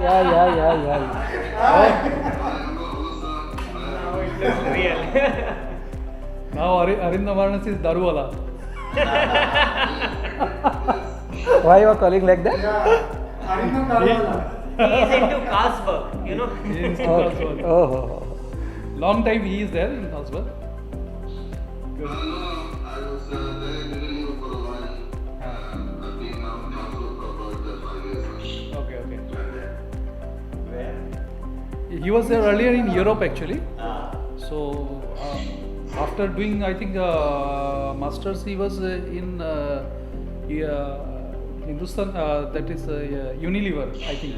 Yeah. Now it looks real. Now Arindam Varnas is Daruwala. Why you are calling like that? He is into Carlsberg, you know. He is in Okay. Carlsberg. Oh. Long time he is there in Carlsberg. Good. I was there in Jubilee for a while. I've been now in Council for about 5 years. Okay. Where? He was there earlier in Europe actually. So after doing, I think, masters, he was in Hindustan. That is Unilever, I think.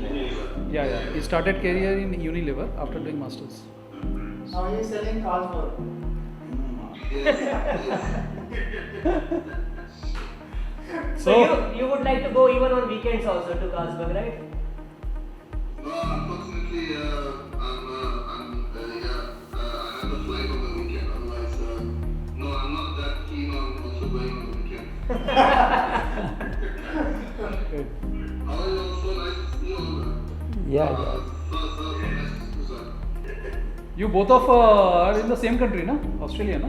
Yeah. He started career in Unilever after doing masters. Now he is selling Carlsberg. So you would like to go even on weekends also to Carlsberg, right? No, unfortunately, I have a flight on the weekend. Otherwise, no, I'm not that keen on also going on the weekend. Good. How are you also? Nice to see you. Yeah. Nice to see you. You both of are in the same country, na? Australia, na?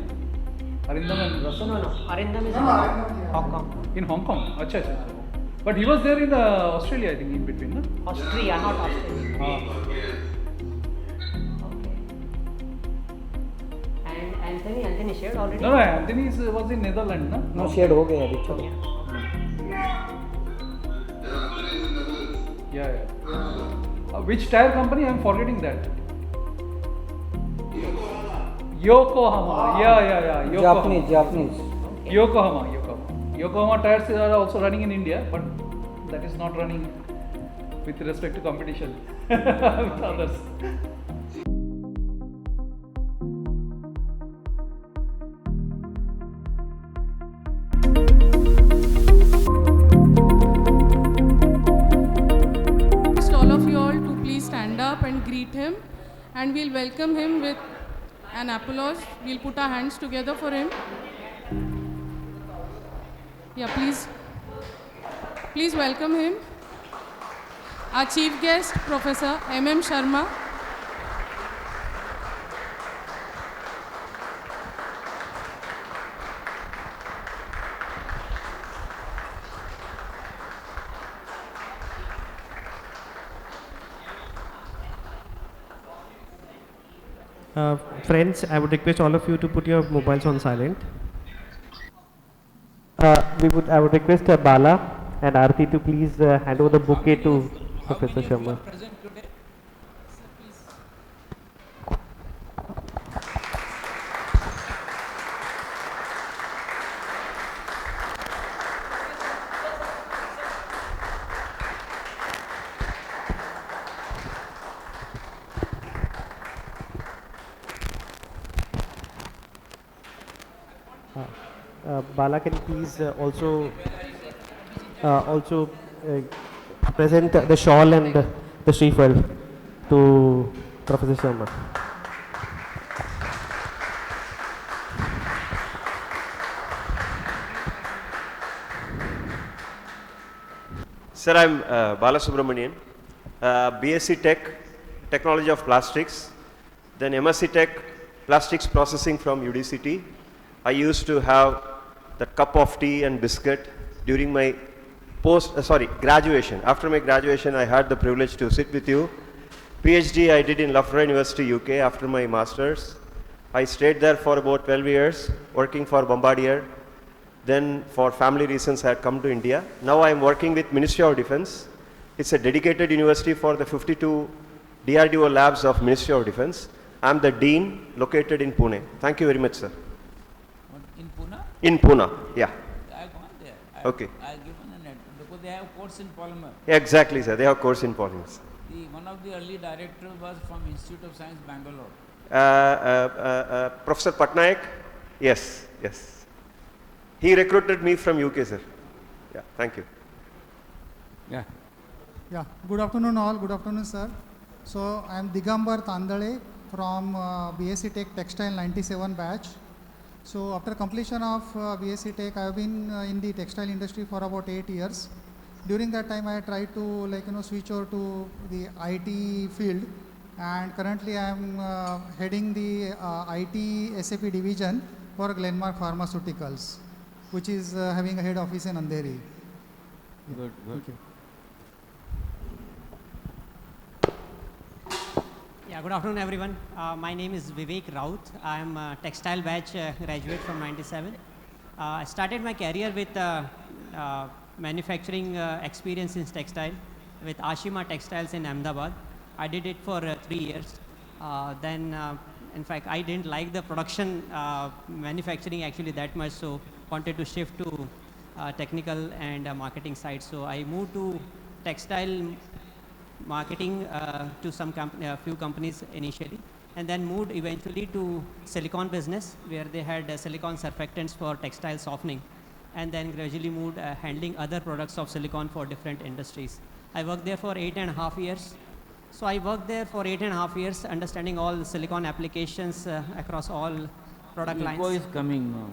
Arindam and Rasan. No. Arindam is No, in Arindam, yeah. Hong Kong. In Hong Kong. Acha. But he was there in Australia, I think, in between, na? Austria, not Australia. Okay. And Anthony shared already? No, Anthony was in Netherlands, na? No, shared हो गया अभी चलो. Yeah. Which tire company? I'm forgetting that. Yokohama. Yeah. Japanese. Yokohama tires are also running in India, but that is not running with respect to competition with others. All of you all to please stand up and greet him, and we'll welcome him with an applause. We'll put our hands together for him. Yeah, please welcome him. Our chief guest, Professor M.M. Sharma. Friends, I would request all of you to put your mobiles on silent. I would request Bala and Aarti to please hand over the bouquet to Professor Sharma. Bala, can you please also present the shawl and the Shrifal to Professor Sharma. Sir, I'm Bala Subramanian, B.Sc Tech, Technology of Plastics, then MSc Tech, Plastics Processing from UDCT. I used to have that cup of tea and biscuit during my graduation. After my graduation, I had the privilege to sit with you. PhD I did in Loughborough University, UK after my masters. I stayed there for about 12 years, working for Bombardier. Then for family reasons, I had come to India. Now I am working with Ministry of Defense. It's a dedicated university for the 52 DRDO labs of Ministry of Defense. I'm the Dean, located in Pune. Thank you very much, sir. In Pune? In Pune, yeah. I gone there. Okay. I given a net because they have course in polymer. Exactly, sir. They have course in polymers. One of the early directors was from Institute of Science, Bangalore. Professor Patnaik? Yes. He recruited me from UK, sir. Yeah, thank you. Yeah, good afternoon all, good afternoon sir. So I am Digambar Tandale from B.Sc Tech Textile 97 batch. So after completion of B.Sc Tech, I have been in the textile industry for about 8 years. during that time I tried to switch over to the IT field, and currently I am heading the IT SAP division for Glenmark Pharmaceuticals, which is having a head office in Andheri. Good, good. Thank you. Yeah, good afternoon, everyone. My name is Vivek Raut. I am a textile batch graduate from 97. I started my career with manufacturing experience in textile with Ashima Textiles in Ahmedabad. I did it for 3 years. Then, in fact, I didn't like the production manufacturing actually that much, so wanted to shift to technical and marketing side. So I moved to textile marketing to some few companies initially, and then moved eventually to silicone business, where they had silicone surfactants for textile softening, and then gradually moved handling other products of silicone for different industries. I worked there for 8.5 years. So I worked there for 8.5 years, understanding all the silicone applications across all product lines. Echo is coming now.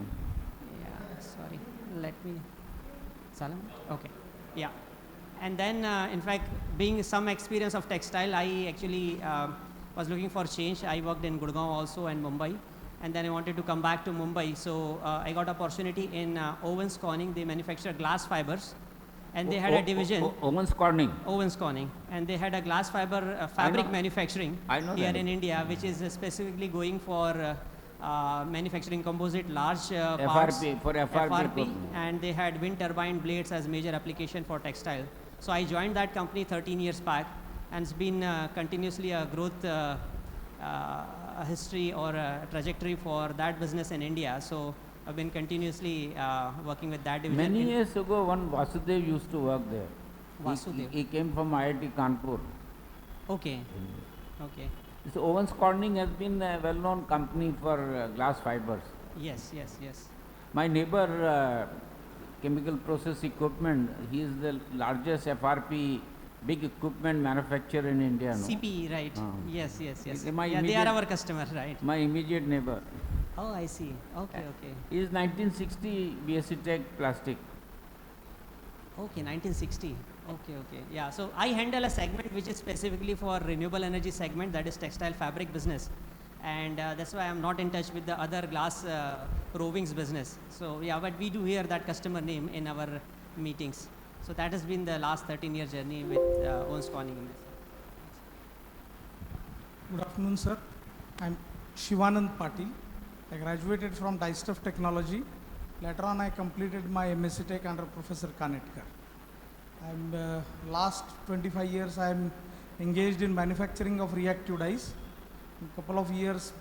Yeah, sorry. Let me. Salam? Okay. Yeah. And then, in fact, being some experience of textile, I actually was looking for change. I worked in Gurgaon also and Mumbai. And then I wanted to come back to Mumbai. So I got opportunity in Owens Corning. They manufacture glass fibers. And they had a division. Owens Corning. Owens Corning. And they had a glass fiber fabric manufacturing here in India, which is specifically going for manufacturing composite large parts. FRP. And they had wind turbine blades as major application for textile. So I joined that company 13 years back, and it's been continuously a growth a history or a trajectory for that business in India. So I've been continuously working with that division. Many years ago, one Vasudev used to work there. Vasudev. He came from IIT Kanpur. Okay. Okay. So Owens Corning has been a well-known company for glass fibers. Yes, yes, yes. My neighbor, chemical process equipment, he is the largest FRP big equipment manufacturer in India. No? CPE, right? Yes, yes, yes. Yeah, they are our customer, right? My immediate neighbor. Oh, I see. Okay, okay. He is 1960 B.Sc Tech Plastic. Okay, 1960. Okay, okay. Yeah, so I handle a segment which is specifically for renewable energy segment, that is textile fabric business. And that's why I'm not in touch with the other glass rovings business. So yeah, but we do hear that customer name in our meetings. So that has been the last 13-year journey with Owens Corning. Good afternoon, sir. I'm Shivanand Patil. I graduated from Dyestuff Technology. Later on, I completed my MSc Tech under Professor Kanetkar. I'm last 25 years, I'm engaged in manufacturing of reactive dyes. A couple of years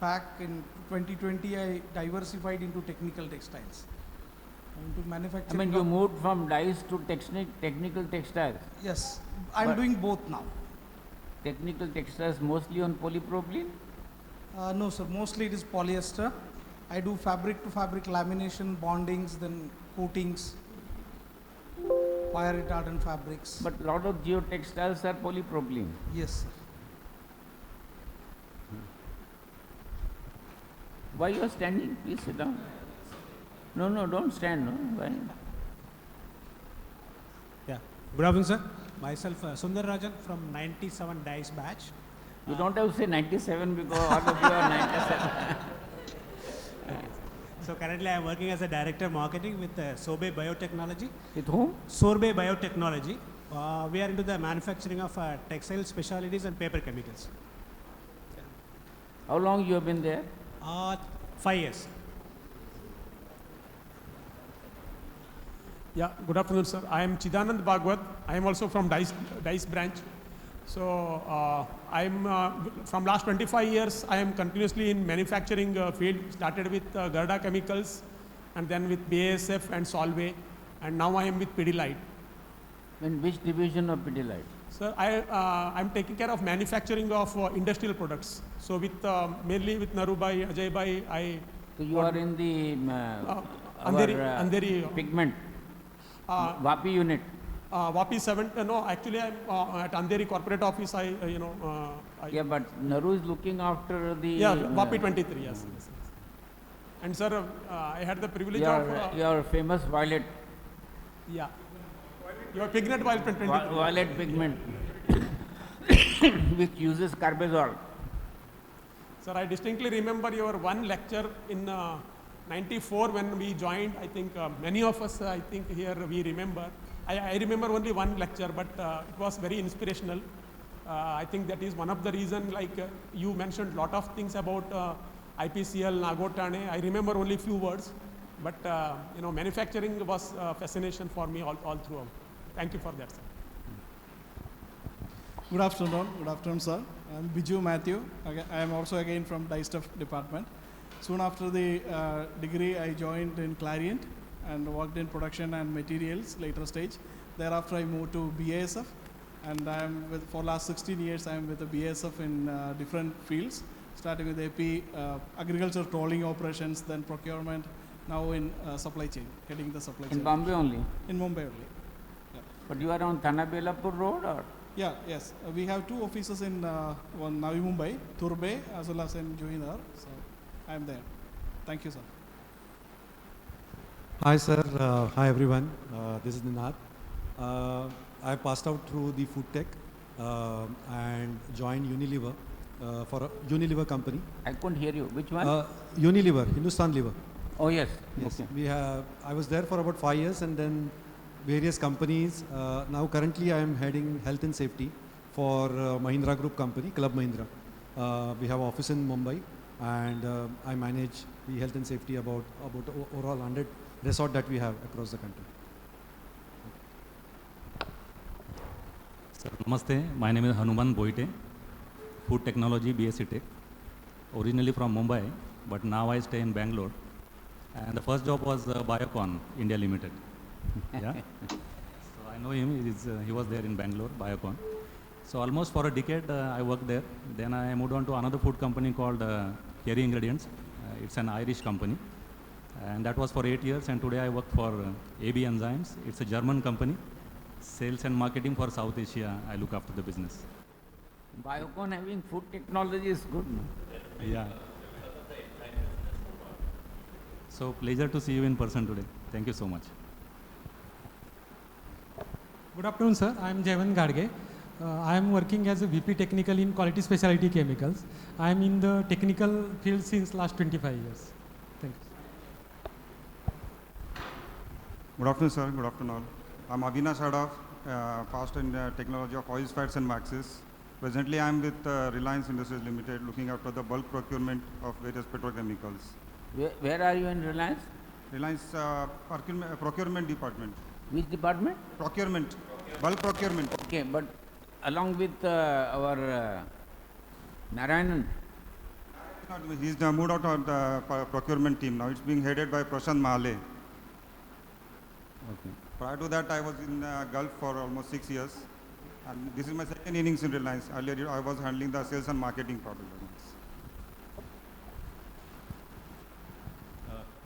back in 2020, I diversified into technical textiles. Into manufacturing. I mean, you moved from dyes to technical textiles. Yes, I'm doing both now. Technical textiles mostly on polypropylene? No, sir. Mostly it is polyester. I do fabric to fabric lamination, bondings, then coatings, fire retardant fabrics. But a lot of geotextiles are polypropylene. Yes, sir. Why you are standing? Please sit down. No, no, don't stand. No. Why? Yeah. Good afternoon, sir. Myself, Sundar Rajan from 97 Dice batch. You don't have to say 97 because all of you are 97. Okay. So currently I am working as a director marketing with Sobe Biotechnology. With whom? Sobe Biotechnology. We are into the manufacturing of textile specialties and paper chemicals. Yeah. How long you have been there? 5 years. Yeah, good afternoon, sir. I am Chidanand Bhagwat. I am also from Dice branch. So I'm from last 25 years, I am continuously in manufacturing field. Started with Garda Chemicals, and then with BASF and Solvay, and now I am with Pidilite. In which division of Pidilite? Sir, I'm taking care of manufacturing of industrial products. So with mainly with Narubai, Ajay. So you are in the Andheri pigment. Vapi unit. Vapi 7, no, actually I'm at Andheri corporate office, yeah, but Naru is looking after the... Yeah, Vapi 23, yes. And sir, I had the privilege of... your famous violet. Yeah. Your pigment oil 20. Violet pigment, which uses carbazole. Sir, I distinctly remember your one lecture in 94 when we joined. I think many of us, I think here we remember. I remember only one lecture, but it was very inspirational. I think that is one of the reasons, like you mentioned a lot of things about IPCL, Nagotane. I remember only few words, but manufacturing was fascination for me all throughout. Thank you for that, sir. Good afternoon, sir. I'm Biju Matthew. I am also again from dye stuff department. Soon after the degree, I joined in Clariant and worked in production and materials later stage. Thereafter, I moved to BASF, and I am with for last 16 years. I am with the BASF in different fields, starting with AP, agriculture tolling operations, then procurement, now in supply chain, heading the supply chain. In Bombay only? In Mumbai only. Yeah. But you are on Thanabelapur Road, or? Yes. We have two offices in one Navi Mumbai, Turbe, as well as in Juhinar. So I am there. Thank you, sir. Hi, sir. Hi, everyone. This is Ninad. I passed out through the food tech and joined Unilever for a Unilever company. I couldn't hear you. Which one? Unilever, Hindustan Lever. Oh, yes. Yes. Okay. I was there for about 5 years, and then various companies. Now currently I am heading health and safety for Mahindra Group company, Club Mahindra. We have office in Mumbai, and I manage the health and safety about overall 100 resort that we have across the country. Sir, Namaste. My name is Hanuman Boite, Food Technology, B.Sc Tech. Originally from Mumbai, but now I stay in Bangalore. And the first job was Biocon India Limited. Yeah. So I know him. He was there in Bangalore, Biocon. So almost for a decade I worked there. Then I moved on to another food company called Kerry Ingredients. It's an Irish company. And that was for 8 years. And today I work for AB Enzymes. It's a German company. Sales and marketing for South Asia. I look after the business. Biocon having food technology is good. No? Yeah. So pleasure to see you in person today. Thank you so much. Good afternoon, sir. I am Jaivan Gadge. I am working as a VP Technical in Quality Specialty Chemicals. I am in the technical field since last 25 years. Thank you. Good afternoon, sir. Good afternoon. I am Avinash Adaf, past in technology of oils, fats and waxes. Presently, I am with Reliance Industries Limited, looking after the bulk procurement of various petrochemicals. Where are you in Reliance? Reliance procurement department. Which department? Procurement. Bulk procurement. Okay, but along with our Narayanan? He's moved out of the procurement team now. It's being headed by Prashant Mahale. Okay. Prior to that, I was in Gulf for almost 6 years. And this is my second innings in Reliance. Earlier, I was handling the sales and marketing part of Reliance.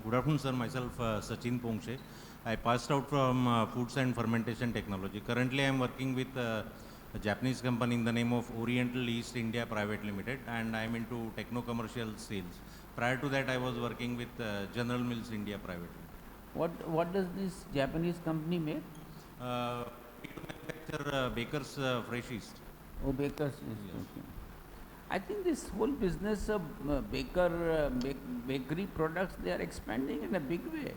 Good afternoon, sir. Myself, Sachin Pongshe. I passed out from foods and fermentation technology. Currently, I am working with a Japanese company in the name of Oriental East India Private Limited, and I am into techno-commercial sales. Prior to that, I was working with General Mills India Private Limited. What does this Japanese company make? We manufacture Baker's Fresh Yeast. Oh, Baker's Yeast. Yes. Okay. I think this whole business of bakery products, they are expanding in a big way.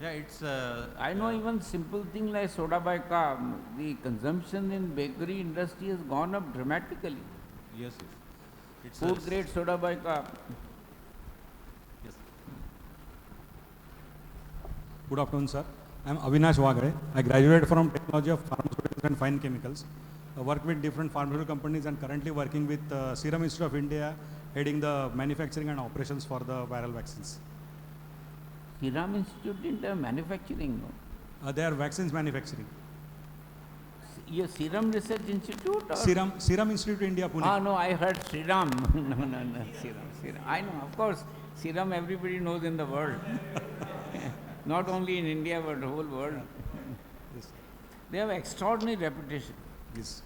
Yeah, it's. I know even simple thing like soda bicarb, the consumption in bakery industry has gone up dramatically. Yes, yes. It's food grade soda bicarb. Yes. Good afternoon, sir. I am Avinash Wagre. I graduated from Technology of Pharmaceuticals and Fine Chemicals. I work with different pharmaceutical companies and currently working with Serum Institute of India, heading the manufacturing and operations for the viral vaccines. Serum Institute didn't have manufacturing, no? They are vaccines manufacturing. Your Serum Research Institute? Or? Serum Institute India, Pune. Ah, no, I heard Serum. no, Serum. I know, of course, Serum everybody knows in the world. Not only in India, but the whole world. Yes. They have extraordinary reputation. Yes.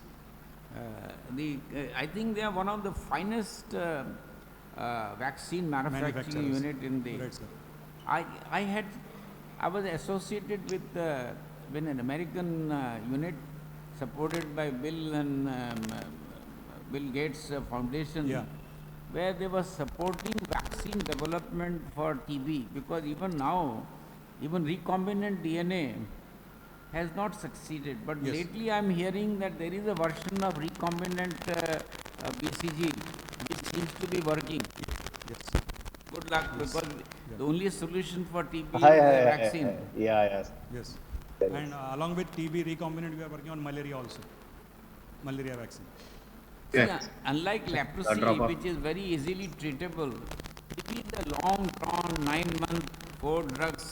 I think they are one of the finest vaccine manufacturing unit in the. Right, sir. I was associated with when an American unit supported by Bill Gates Foundation, Yeah. where they were supporting vaccine development for TB, because even now, even recombinant DNA has not succeeded. But Yes. lately I am hearing that there is a version of recombinant BCG which seems to be working. Yes. Good luck, Yes. because the only solution for TB Hi, is hi, a hi, vaccine. hi. Yeah, yes. Yes. And along with TB recombinant, we are working on malaria also. Malaria vaccine. See, unlike leprosy, Drop-off. which is very easily treatable, TB is a long drawn 9-month, 4 drugs.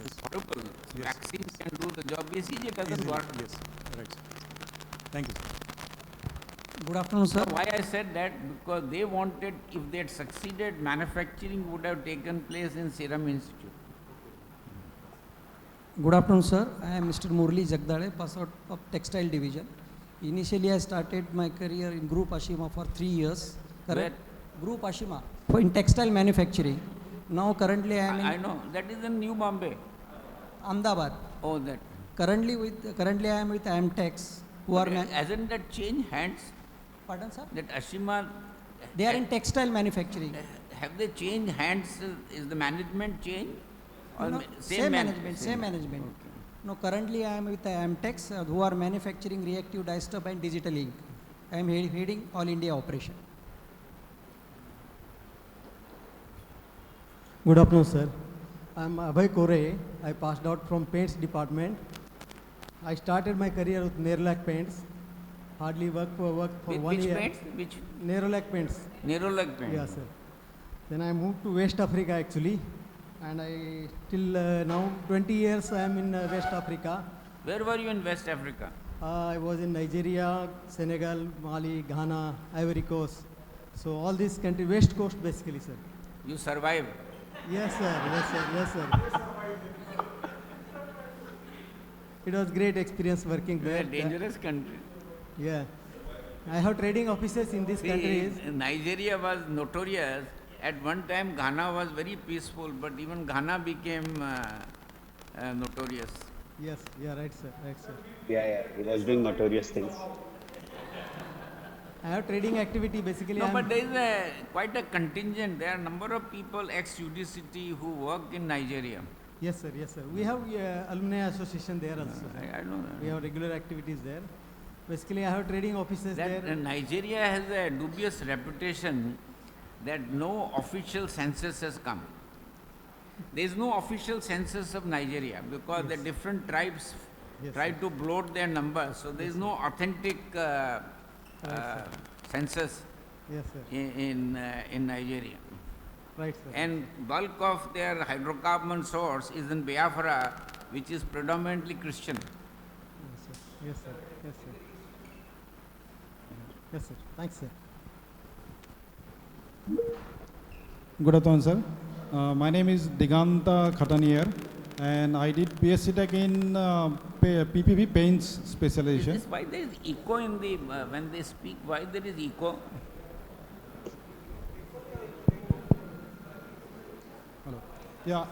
It's horrible. Yes. Vaccines can do the job. BCG doesn't Easily. work. Yes. Right. Thank you, sir. Good afternoon, sir. Why I said that? Because they wanted, if they had succeeded, manufacturing would have taken place in Serum Institute. Good afternoon, sir. I am Mr. Murli Jagdale, pass out of Textile Division. Initially, I started my career in Group Ashima for 3 years. Correct? Group Ashima for in textile manufacturing. Now, currently, I am in I know that is in New Bombay. Ahmedabad. Oh, that. Currently, I am with Amtex, who are Hasn't that changed hands? Pardon, sir? That Ashima. They are in textile manufacturing. Have they changed hands? Is the management changed? Or No, same management. Okay. No, currently I am with Amtex, who are manufacturing reactive dye stuff and digital ink. I am heading all India operation. Good afternoon, sir. I am Abhay Kore. I passed out from paints department. I started my career with Nerolac paints. Hardly worked for Which 1 year. paints? Which? Nerolac paints. Nerolac paints. Yeah, sir. Then I moved to West Africa actually, and I till now 20 years I am in West Africa. Where were you in West Africa? I was in Nigeria, Senegal, Mali, Ghana, Ivory Coast. So all these countries, West Coast basically, sir. You survived. Yes, sir. Yes, sir. Yes, sir. It was great experience working It's there. a dangerous country. Yeah. I have trading offices in these countries. Nigeria was notorious. At one time, Ghana was very peaceful, but even Ghana became notorious. Yes, yeah, right, sir. Right, sir. Yeah, he was doing notorious things. I have trading activity basically. No, but there is quite a contingent. There are a number of people ex-UDCT who work in Nigeria. Yes, sir. Yes, sir. We have alumni association there also. I know that. We have regular activities there. Basically, I have trading offices there. Nigeria has a dubious reputation that no official census has come. There is no official census of Nigeria because the different tribes try to bloat their numbers. So there is no authentic census in Nigeria. Right, sir. And bulk of their hydrocarbon source is in Biafra, which is predominantly Christian. Yes, sir. Yes, sir. Yes, sir. Thanks, sir. Good afternoon, sir. My name is Diganta Khatanier, and I did B.Sc Tech in PPP paints specialization. Is this why there is echo in the when they speak? Why there is echo? Hello. Yeah.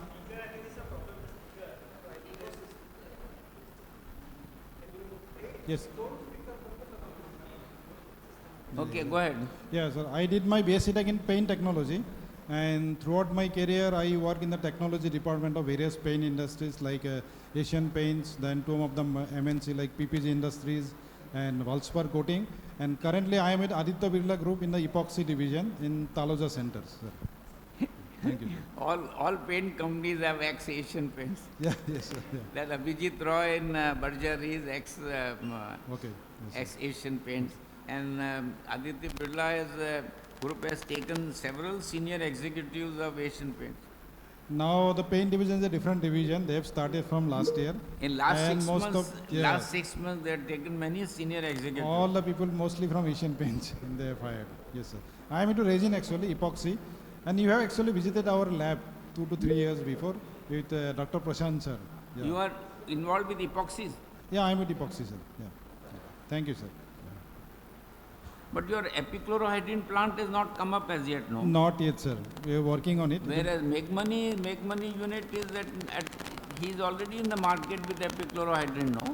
Yes. Okay, go ahead. Yeah, sir. I did my B.Sc Tech in paint technology, and throughout my career, I work in the technology department of various paint industries like Asian Paints, then two of them MNC like PPG Industries and Valspar Coating. And currently, I am at Aditya Birla Group in the epoxy division in Taloja Center, sir. Thank you. All paint companies have ex-Asian paints. Yeah, yes, sir. Yeah. That Abhijit Roy in Berger is Okay. Yes, ex-Asian paints. And Aditya Birla group has taken several senior executives of Asian Paints. Now the paint division is a different division. They have started from last year. In last And 6 most months, of- yeah. last 6 months, they have taken many senior executives. All the people mostly from Asian Paints they have hired. Yes, sir. I am into resin actually, epoxy. And you have actually visited our lab 2 to 3 years before with Dr. Prashant, sir. Yeah. You are involved with epoxies. Yeah, I am with epoxy, sir. Yeah. Thank you, sir. But your epichlorohydrin plant has not come up as yet, no? Not yet, sir. We are working on it. Whereas Make Money unit is at he is already in the market with epichlorohydrin, no?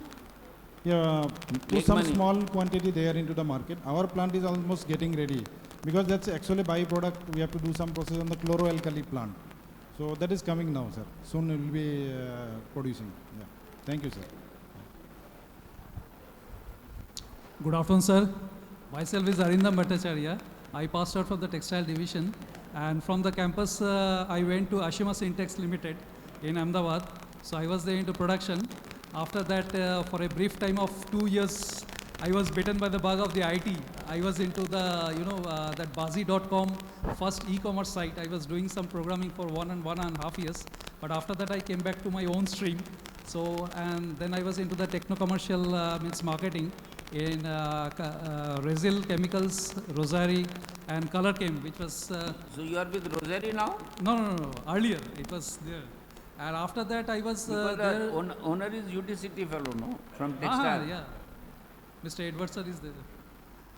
Yeah, to Make some money. small quantity they are into the market. Our plant is almost getting ready because that's actually byproduct. We have to do some process on the chloroalkali plant. So that is coming now, sir. Soon we will be producing. Yeah. Thank you, sir. Good afternoon, sir. Myself is Arindam Bhattacharya. I passed out from the textile division, and from the campus I went to Ashima Syntex Limited in Ahmedabad. So I was there into production. After that, for a brief time of 2 years, I was bitten by the bug of the IT. I was into the, that Bazi.com first e-commerce site. I was doing some programming for 1.5 years. But after that, I came back to my own stream. So, and then I was into the techno-commercial means marketing in Resil Chemicals, Rosary, and Color Chem, which was... So you are with Rosary now? No. Earlier, it was there. And after that, I was Because there. the owner is UDCT fellow, no? From textile. Yeah. Mr. Edward sir is there.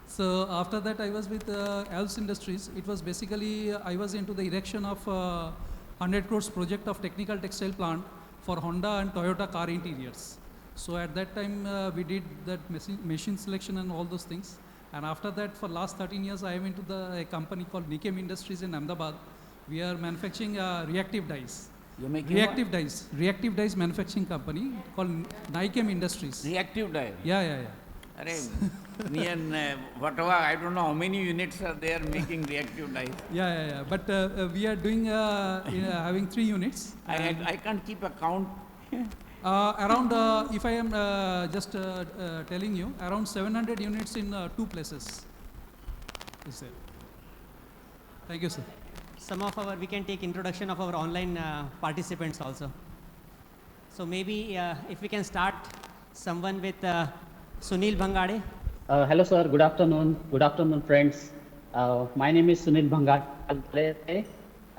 So after that, I was with Alps Industries. It was basically, I was into the erection of 100 crores project of technical textile plant for Honda and Toyota car interiors. So at that time, we did that machine selection and all those things. And after that, for last 13 years, I am into a company called Nikem Industries in Ahmedabad. We are manufacturing reactive dyes. You're making reactive dyes. Reactive dyes manufacturing company called Nikem Industries. Reactive dye? Yeah. Me and whatever, I don't know how many units are there making reactive dyes. Yeah. But we are doing, having 3 units. I can't keep a count. Around, if I am just telling you, around 700 units in 2 places is there. Thank you, sir. We can take introduction of our online participants also. So maybe if we can start someone with Sunil Bhangade. Hello, sir. Good afternoon. Good afternoon, friends. My name is Sunil Bhangade.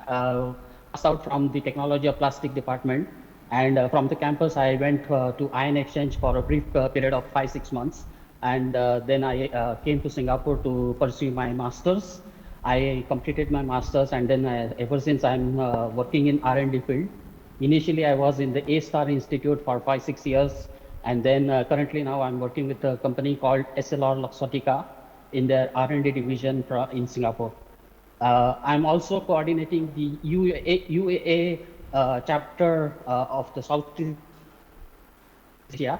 Passed out from the Technology of Plastic department. And from the campus, I went to Ion Exchange for a brief period of 5-6 months. And then I came to Singapore to pursue my master's. I completed my master's, and then ever since I'm working in R&D field. Initially, I was in the A-Star Institute for 5-6 years. And then currently now I'm working with a company called SLR Luxottica in their R&D division in Singapore. I'm also coordinating the UAA chapter of the Southeast Asia,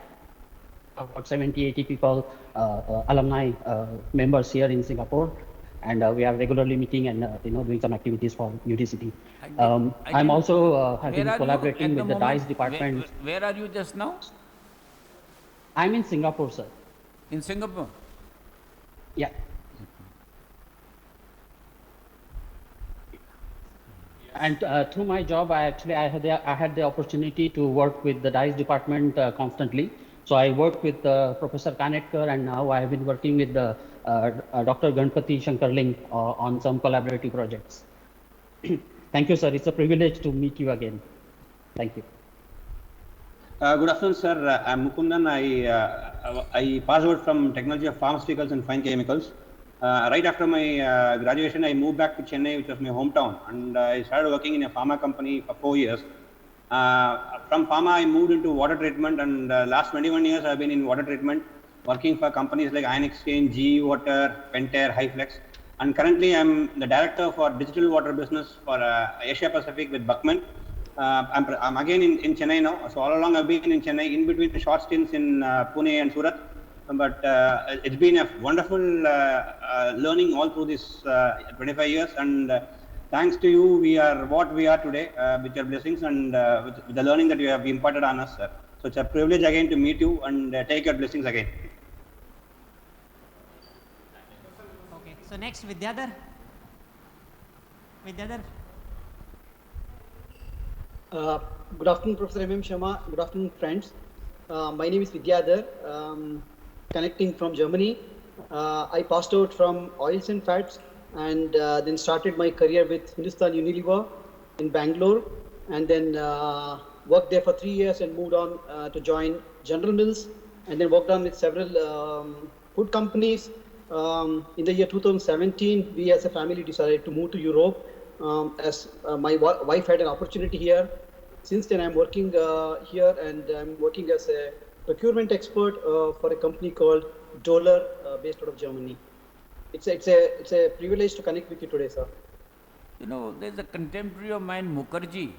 about 70-80 people, alumni members here in Singapore, and we are regularly meeting and doing some activities for UDCT. I'm also have been collaborating with the DICE department. Where are you just now? I'm in Singapore, sir. In Singapore? Yeah. And through my job, I had the opportunity to work with the DICE department constantly. So I worked with Professor Kanetkar, and now I have been working with Dr. Ganpati Shankarling on some collaborative projects. Thank you, sir. It's a privilege to meet you again. Thank you. Good afternoon, sir. I'm Mukundan. I passed out from Technology of Pharmaceuticals and Fine Chemicals. Right after my graduation, I moved back to Chennai, which was my hometown, and I started working in a pharma company for 4 years. From pharma, I moved into water treatment, and last 21 years I've been in water treatment, working for companies like Ion Exchange, GE Water, Pentair, Hyflex, and currently I'm the director for digital water business for Asia Pacific with Buckman. I'm again in Chennai now, so all along I've been in Chennai, in between the short stints in Pune and Surat. But it's been a wonderful learning all through this 25 years, and thanks to you, we are what we are today with your blessings and with the learning that you have imparted on us, sir. So it's a privilege again to meet you and take your blessings again. Okay, so next Vidyadhar. Good afternoon, Professor M.M. Sharma. Good afternoon, friends. My name is Vidyadhar. Connecting from Germany. I passed out from oils and fats, and then started my career with Hindustan Unilever in Bangalore, and then worked there for 3 years and moved on to join General Mills, and then worked on with several food companies. In the year 2017, we as a family decided to move to Europe as my wife had an opportunity here, since then I'm working here, and I'm working as a procurement expert for a company called Dollar, based out of Germany. It's a privilege to connect with you today, sir. You know, there's a contemporary of mine, Mukherjee,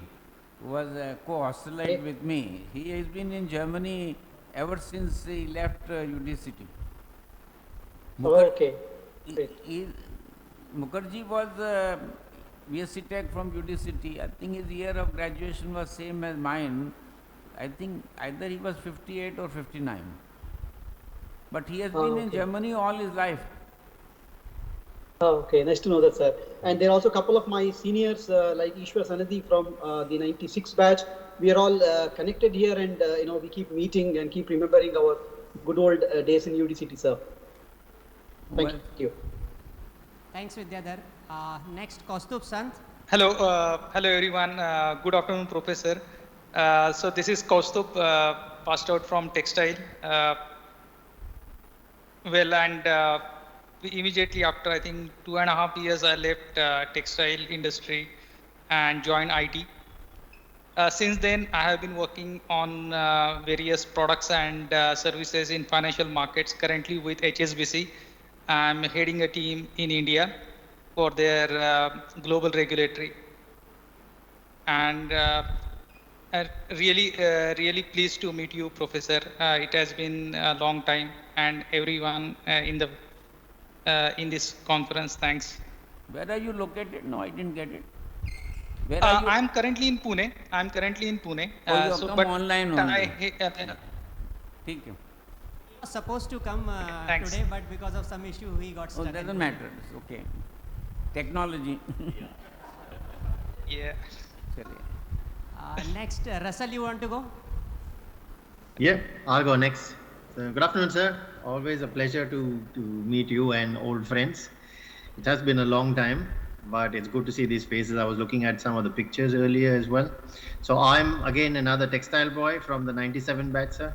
who was a co-hostelite with me. He has been in Germany ever since he left UDCT. Okay. Mukherjee was B.Sc Tech from UDCT. I think his year of graduation was same as mine. I think either he was 58 or 59. But he has been in Germany all his life. Oh, okay, nice to know that, sir. And there are also a couple of my seniors, like Ishwar Sanadhi from the 96 batch. We are all connected here, and we keep meeting and keep remembering our good old days in UDCT, sir. Thank you. Thanks, Vidyadhar. Next, Kaustubh Sant. Hello, hello everyone. Good afternoon, Professor. So this is Kaustubh, passed out from textile. Immediately after, I think 2.5 years, I left textile industry and joined IT. Since then, I have been working on various products and services in financial markets. Currently with HSBC, I'm heading a team in India for their global regulatory. And really pleased to meet you, Professor. It has been a long time, and everyone in this conference, thanks. Where are you located? No, I didn't get it. Where are are you? I'm currently in Pune. Oh, you come online only. Thank you. He was supposed to come today, but because of some issue, he got stuck. Oh, doesn't matter. It's okay. Technology. Yeah. Next, Russell, you want to go? Yeah, I'll go next. So, good afternoon, sir. Always a pleasure to meet you and old friends. It has been a long time, but it's good to see these faces. I was looking at some of the pictures earlier as well. So I'm again another textile boy from the 97 batch, sir,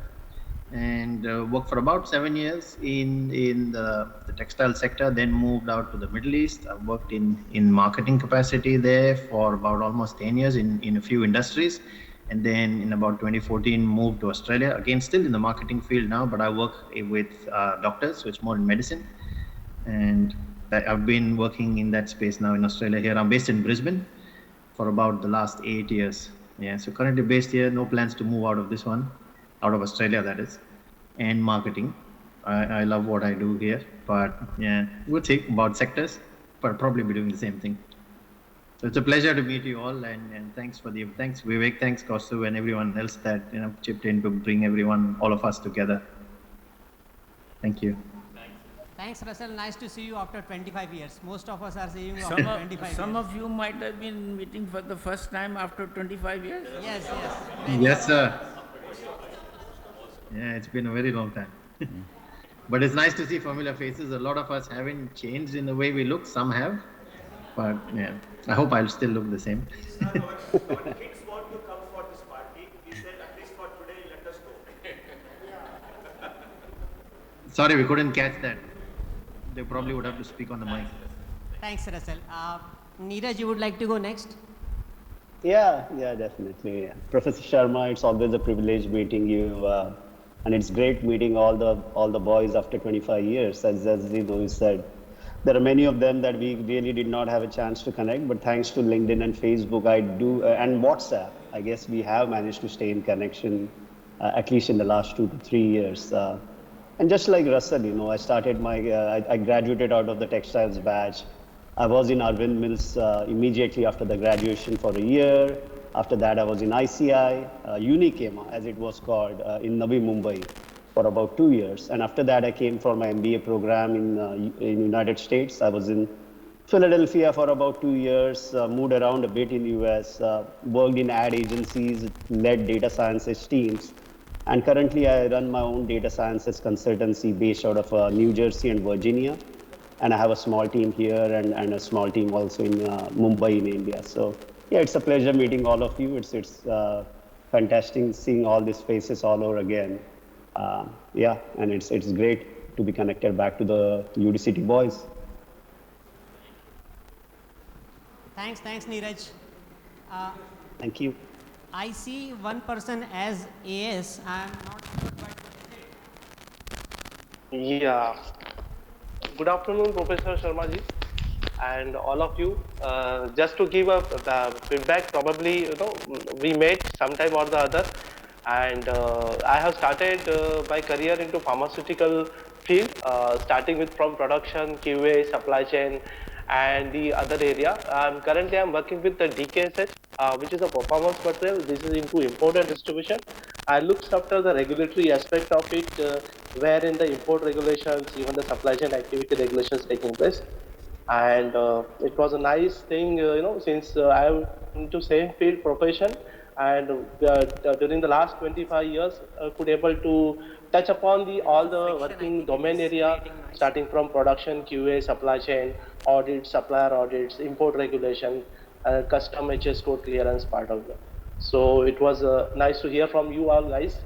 and worked for about 7 years in the textile sector, then moved out to the Middle East. I worked in marketing capacity there for about almost 10 years in a few industries. And then in about 2014, moved to Australia, again, still in the marketing field now, but I work with doctors, so it's more in medicine. And I've been working in that space now in Australia here. I'm based in Brisbane for about the last 8 years. Yeah, so currently based here, no plans to move out of this one, out of Australia, that is, and marketing. I love what I do here, but yeah, we'll see about sectors, but probably be doing the same thing. So it's a pleasure to meet you all, and thanks Vivek, thanks Kaustubh, and everyone else that chipped in to bring all of us together. Thank you. Thanks, Russell. Nice to see you after 25 years. Most of us are seeing you after 25 years. Some of you might have been meeting for the first time after 25 years. Yes. Yes, sir. Yeah, it's been a very long time. But it's nice to see familiar faces. A lot of us haven't changed in the way we look. Some have. But yeah, I hope I'll still look the same. Our kids want to come for this party. We said at least for today, let us go. Sorry, we couldn't catch that. They probably would have to speak on the mic. Thanks, Russell. Neeraj, you would like to go next? Yeah, definitely. Yeah. Professor Sharma, it's always a privilege meeting you, and it's great meeting all the boys after 25 years, as you said. There are many of them that we really did not have a chance to connect, but thanks to LinkedIn and Facebook, and WhatsApp, I guess we have managed to stay in connection, at least in the last 2 to 3 years. And just like Russell, I started I graduated out of the textiles batch. I was in Arvind Mills immediately after the graduation for a year. After that, I was in ICI, Unikema, as it was called, in Navi Mumbai for about 2 years. And after that, I came for my MBA program in United States. I was in Philadelphia for about 2 years, moved around a bit in US, worked in ad agencies, led data sciences teams. And currently, I run my own data sciences consultancy based out of New Jersey and Virginia. And I have a small team here and a small team also in Mumbai in India. So yeah, it's a pleasure meeting all of you. It's fantastic seeing all these faces all over again. Yeah, and it's great to be connected back to the UDCT boys. Thanks, Neeraj. Thank you. I see one person as AS. I am not sure, but Yeah. Good afternoon, Professor Sharma ji, and all of you. Just to give a feedback, probably we met sometime or the other, and I have started my career into pharmaceutical field, starting with from production, QA, supply chain, and the other area. Currently I'm working with the DKSH, which is a performance material. This is into import and distribution. I looked after the regulatory aspect of it, wherein the import regulations, even the supply chain activity regulations taking place. And it was a nice thing, since I am into same field profession, and during the last 25 years, could able to touch upon the all the working domain area, starting from production, QA, supply chain, audit, supplier audits, import regulation, custom HS code clearance part of that. So it was nice to hear from you all guys.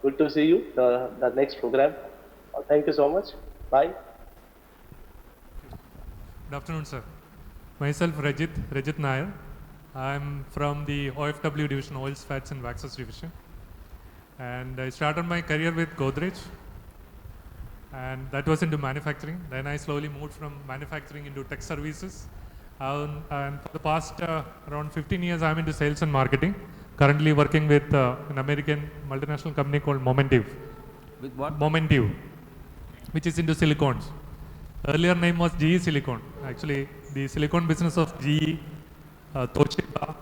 Good to see you the next program. Thank you so much. Bye. Good afternoon, sir. Myself, Rajit Nair. I'm from the OFW division, Oils, Fats and Waxes division. And I started my career with Godrej, and that was into manufacturing. Then I slowly moved from manufacturing into tech services. And for the past around 15 years, I'm into sales and marketing. Currently working with an American multinational company called Momentive. With what? Momentive, which is into silicons. Earlier name was GE Silicon. Actually, the silicon business of GE, Toshiba,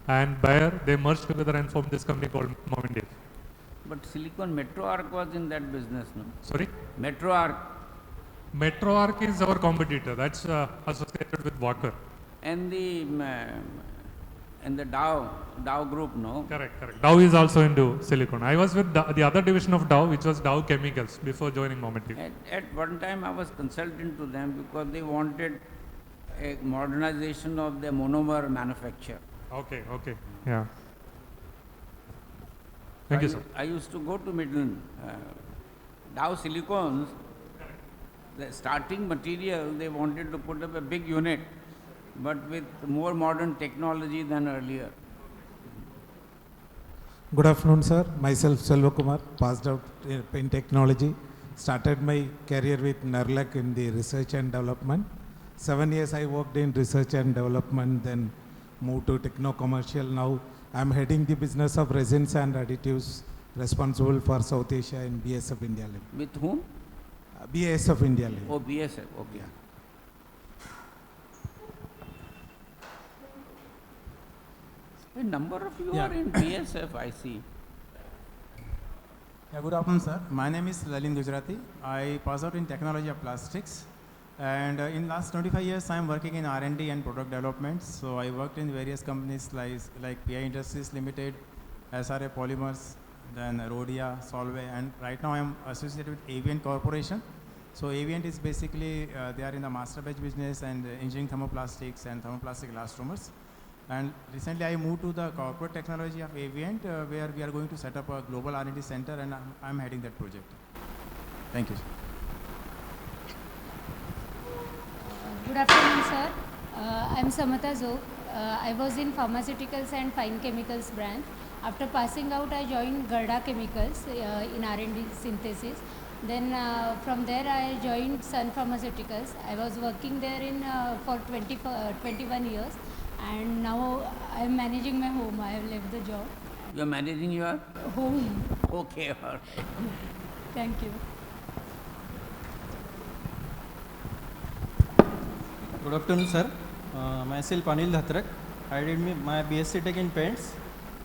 and Bayer, they merged together and formed this company called Momentive. But Silicon MetroArc was in that business, no? Sorry? MetroArc. MetroArc is our competitor. That's associated with Walker. And the Dow group, no? Correct. Dow is also into silicon. I was with the other division of Dow, which was Dow Chemicals, before joining Momentive. At one time I was consulting to them because they wanted a modernization of the monomer manufacture. Okay. Yeah. Thank you, sir. I used to go to Midland. Dow Silicones, the starting material, they wanted to put up a big unit, but with more modern technology than earlier. Good afternoon, sir. Myself, Selva Kumar, passed out in technology. Started my career with Nerlac in the research and development. 7 years I worked in research and development, then moved to techno-commercial. Now I'm heading the business of resins and additives, responsible for South Asia in BSF India Limited. With whom? BSF India Limited. Oh, BSF, okay. A number of you are in BSF, I see. Yeah, good afternoon, sir. My name is Lalin Gujarati. I passed out in technology of plastics. And in last 25 years, I am working in R&D and product development. So I worked in various companies like PI Industries Limited, SRA Polymers, then Rhodia, Solvay, and right now I am associated with Avient Corporation. So Avient is basically, they are in the master batch business and engineering thermoplastics and thermoplastic elastomers. And recently I moved to the corporate technology of Avient, where we are going to set up a global R&D center, and I'm heading that project. Thank you. Good afternoon, sir. I'm Samata Zog. I was in pharmaceuticals and fine chemicals branch. After passing out, I joined Garda Chemicals in R&D synthesis. Then from there, I joined Sun Pharmaceuticals. I was working there for 21 years. And now I am managing my home. I have left the job. You are managing your home. Okay. All right. Thank you. Good afternoon, sir. Myself Anil Dhatrak. I did my B.Sc Tech in paints,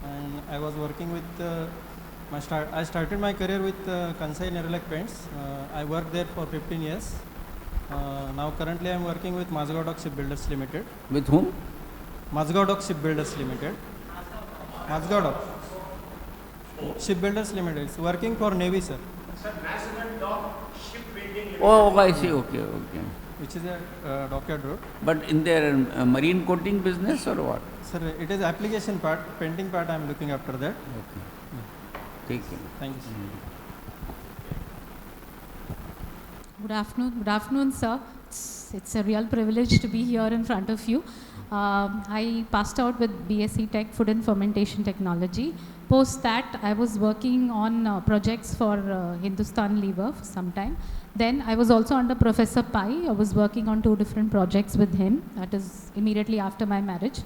and I was working with I started my career with Kansai Nerolac Paints. I worked there for 15 years. Now currently I am working with Mazgaon Dock Shipbuilders Limited. With whom? Mazgaon Dock Shipbuilders Limited. Mazgaon Dock Shipbuilders Limited. It's working for Navy, sir. Sir, Mazgaon Dock Shipbuilding. Oh, I see. Okay. Which is a dockyard road. But in their marine coating business or what? Sir, it is application part, painting part I am looking after that. Okay. Take care. Thank you, sir. Good afternoon, sir. it's a real privilege to be here in front of you. I passed out with B.Sc Tech, Food and Fermentation Technology. Post that, I was working on projects for Hindustan Lever for some time. Then I was also under Professor Pai. I was working on 2 different projects with him. That is immediately after my marriage.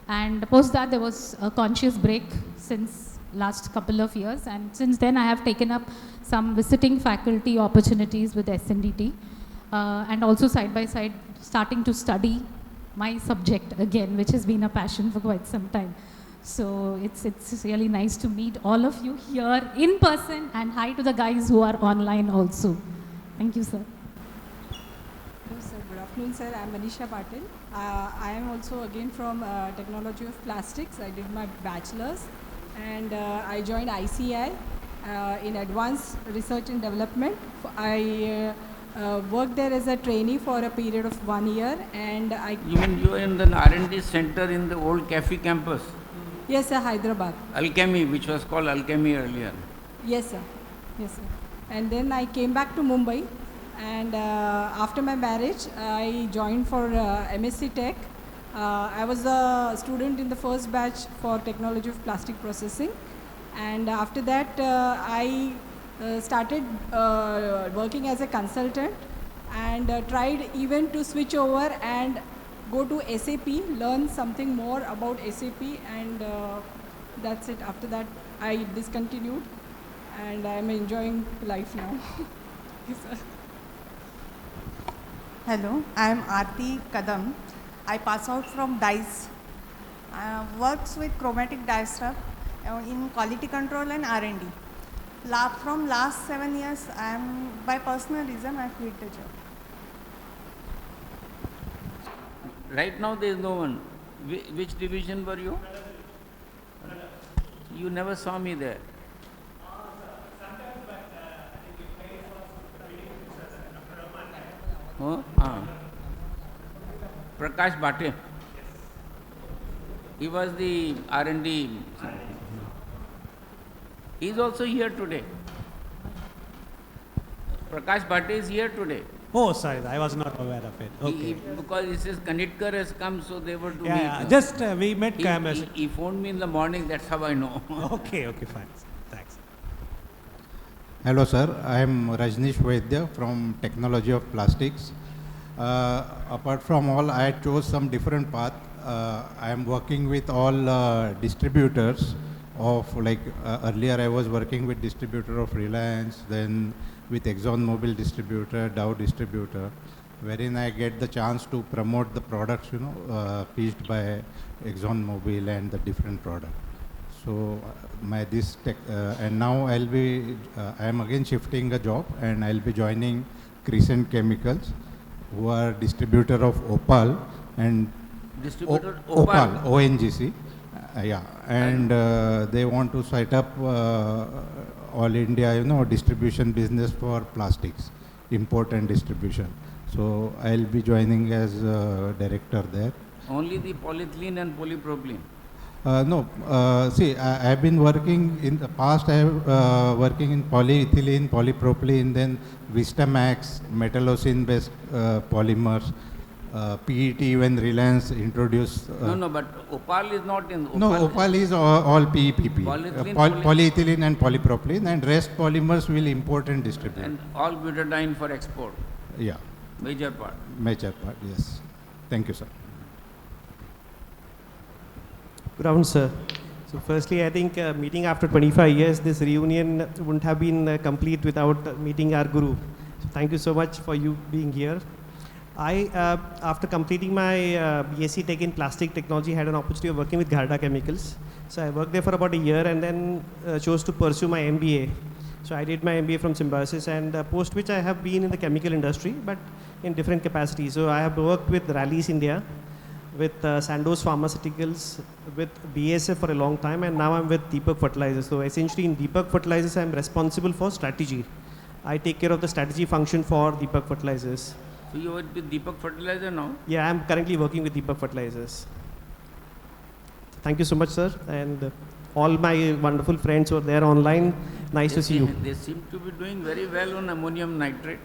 And post that, there was a conscious break since last couple of years. And since then, I have taken up some visiting faculty opportunities with SNDT. And also side by side, starting to study my subject again, which has been a passion for quite some time. So it's really nice to meet all of you here in person, and hi to the guys who are online also. Thank you, sir. Hello, sir. Good afternoon, sir. I'm Manisha Patil. I am also again from Technology of Plastics. I did my bachelor's, and I joined ICI in Advanced Research and Development. I worked there as a trainee for a period of 1 year, and I... You mean you are in the R&D center in the old Cafe campus? Yes, sir, Hyderabad. Alchemy, which was called Alchemy earlier. Yes, sir. Yes, sir. And then I came back to Mumbai, and after my marriage, I joined for MSc Tech. I was a student in the first batch for Technology of Plastic Processing, and after that, I started working as a consultant, and tried even to switch over and go to SAP, learn something more about SAP, and that's it. After that, I discontinued, and I'm enjoying life now. Yes, sir. Hello, I am Aarti Kadam. I pass out from DICE. Works with chromatic diastroph in quality control and R&D. From last 7 years, I am, by personal reason, I quit the job. Right now there is no one. Which division were you? You never saw me there. Oh, Prakash Bhate. He was the R&D. He is also here today. Prakash Bhate is here today. Oh, sorry, I was not aware of it. Okay. Because he says Kanitkar has come, so they were to meet. Yeah, just we met. He phoned me in the morning, that's how I know. Okay, fine. Thanks. Hello, sir. I am Rajnish Vaidya from Technology of Plastics. Apart from all, I chose some different path. I am working with all distributors of, like earlier I was working with distributor of Reliance, then with ExxonMobil distributor, Dow distributor, wherein I get the chance to promote the products, pitched by ExxonMobil and the different product. So and now I am again shifting a job, and I'll be joining Crescent Chemicals, who are distributor of Opal and Distributor Opal, ONGC. Yeah, and they want to set up all India, distribution business for plastics, import and distribution. So I'll be joining as director there. Only the polyethylene and polypropylene? No, see, I've been working in the past. I have working in polyethylene, polypropylene, then Vistamax, metallocene-based polymers. PET when Reliance introduced. No, but Opal is not in. No, Opal is all PEPP. Polyethylene and polypropylene, and rest polymers will import and distribute. And all butadiene for export. Yeah. Major part. Major part, yes. Thank you, sir. Good afternoon, sir. So firstly, I think meeting after 25 years, this reunion wouldn't have been complete without meeting our guru. So thank you so much for you being here. After completing my B.Sc Tech in Plastic Technology, had an opportunity of working with Garda Chemicals. So I worked there for about a year, and then chose to pursue my MBA. So I did my MBA from Symbiosis, and post which I have been in the chemical industry, but in different capacities. So I have worked with Rallis India, with Sandoz Pharmaceuticals, with BASF for a long time, and now I'm with Deepak Fertilizers. So essentially in Deepak Fertilizers, I'm responsible for strategy. I take care of the strategy function for Deepak Fertilizers. So you are with Deepak Fertilizer now? Yeah, I'm currently working with Deepak Fertilizers. Thank you so much, sir. And all my wonderful friends who are there online, nice to see you. They seem to be doing very well on ammonium nitrate.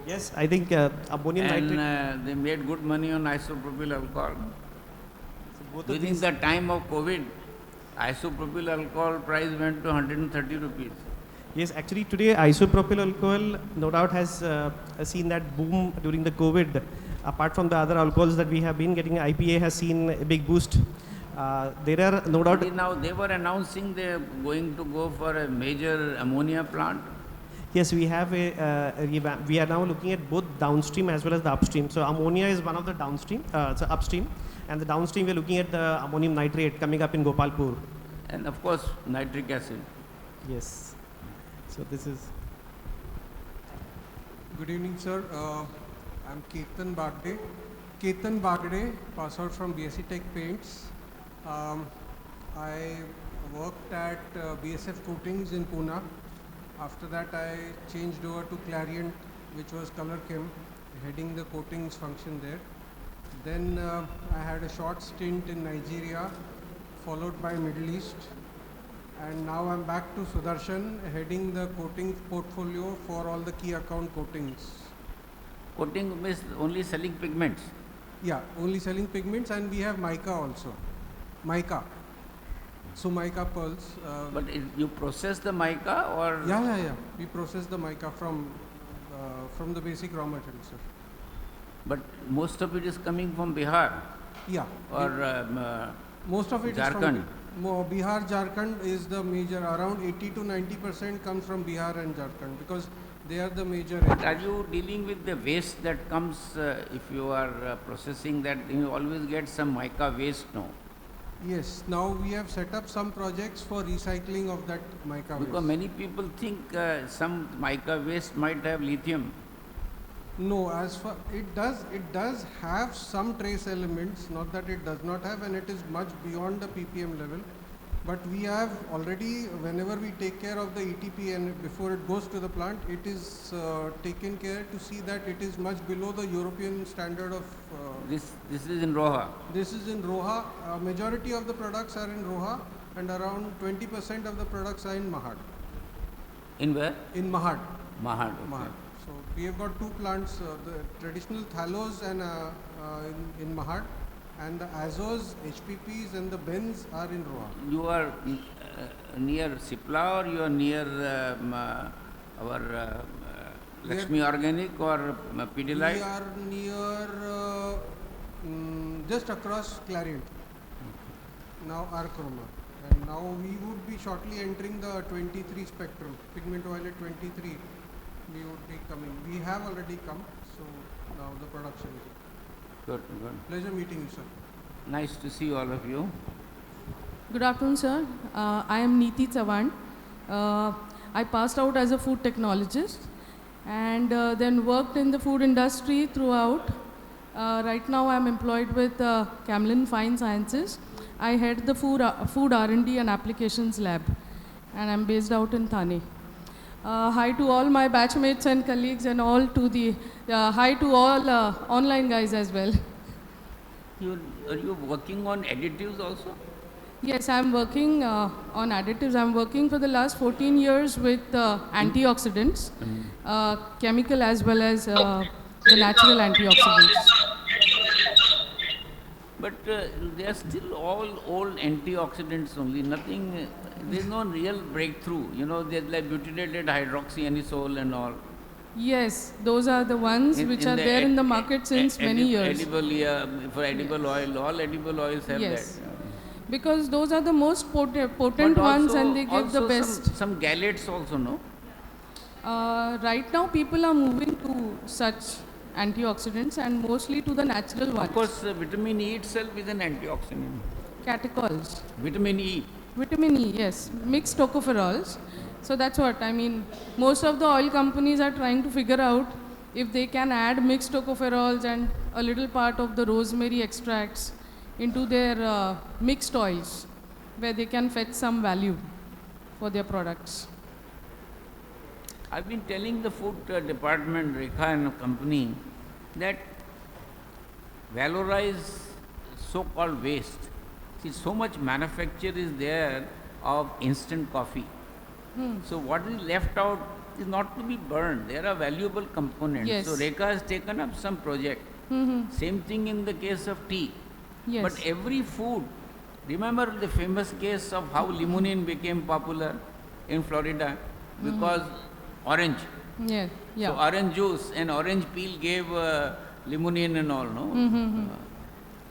Yes, I think ammonium nitrate. And they made good money on isopropyl alcohol. During the time of COVID, isopropyl alcohol price went to 130 rupees. Yes, actually today isopropyl alcohol no doubt has seen that boom during the COVID. Apart from the other alcohols that we have been getting, IPA has seen a big boost. There are no doubt. Now they were announcing they are going to go for a major ammonia plant. Yes, we have we are now looking at both downstream as well as the upstream. So ammonia is one of the downstream, so upstream, and the downstream we are looking at the ammonium nitrate coming up in Gopalpur. And of course nitric acid. Yes. So this is. Good evening, sir. I'm Ketan Bagde. Ketan Bagde, pass out from B.Sc Tech Paints. I worked at BSF Coatings in Pune. After that, I changed over to Clariant, which was Color Chem, heading the coatings function there. Then I had a short stint in Nigeria, followed by Middle East. And now I'm back to Sudarshan, heading the coating portfolio for all the key account coatings. Coating means only selling pigments? Yeah, only selling pigments, and we have mica also. Mica. So mica pearls. But you process the mica or? Yeah. We process the mica from the basic raw material, sir. But most of it is coming from Bihar? Yeah. Or most of it Jharkhand? is from Bihar, Jharkhand is the major. Around 80 to 90% comes from Bihar and Jharkhand because they are the major. But are you dealing with the waste that comes if you are processing that? You always get some mica waste, no? Yes, now we have set up some projects for recycling of that mica waste. Because many people think some mica waste might have lithium. No, as far it does have some trace elements, not that it does not have, and it is much beyond the ppm level. But we have already, whenever we take care of the ETP and before it goes to the plant, it is taken care to see that it is much below the European standard of. This is in Roha. This is in Roha. Majority of the products are in Roha, and around 20% of the products are in Mahad. In where? In Mahad. Mahad. Okay. Mahad. So we have got two plants, the traditional thallos and in Mahad, and the azos, HPPs and the bens are in Roha. You are near Sipla or you are near our Lakshmi Organic or Pidilite? We are near just across Clariant, now Archroma. And now we would be shortly entering the 23 spectrum, pigment violet 23. We would be coming. We have already come, so now the production is. Good. Pleasure meeting you, sir. Nice to see all of you. Good afternoon, sir. I am Neeti Chavan. I passed out as a food technologist and then worked in the food industry throughout. Right now I am employed with Camlin Fine Sciences. I head the food R&D and applications lab, and I'm based out in Thane. Hi to all my batchmates and colleagues, and all to the hi to all online guys as well. Are you working on additives also? Yes, I'm working on additives. I'm working for the last 14 years with antioxidants, chemical as well as the natural antioxidants. But they are still all old antioxidants only, nothing, there's no real breakthrough. You know, there's like butylated hydroxyanisole and all. Yes, those are the ones which are there in the market since many years. For edible oil, all edible oils have yes. that. Because those are the most potent ones and they give the best. Some galates also, no? Right now people are moving to such antioxidants and mostly to the natural ones. Of course, vitamin E itself is an antioxidant. Catechols. Vitamin E. Vitamin E, yes. Mixed tocopherols. So that's what I mean. Most of the oil companies are trying to figure out if they can add mixed tocopherols and a little part of the rosemary extracts into their mixed oils, where they can fetch some value for their products. I've been telling the food department, Rekha and company, that valorize so-called waste. See, so much manufacture is there of instant coffee. So what is left out is not to be burned. They are a valuable component. Yes. So Rekha has taken up some project. Same thing in the case of tea. Yes. But every food, remember the famous case of how limonene became popular in Florida because orange. Yeah. Yeah. So orange juice and orange peel gave limonene and all, no?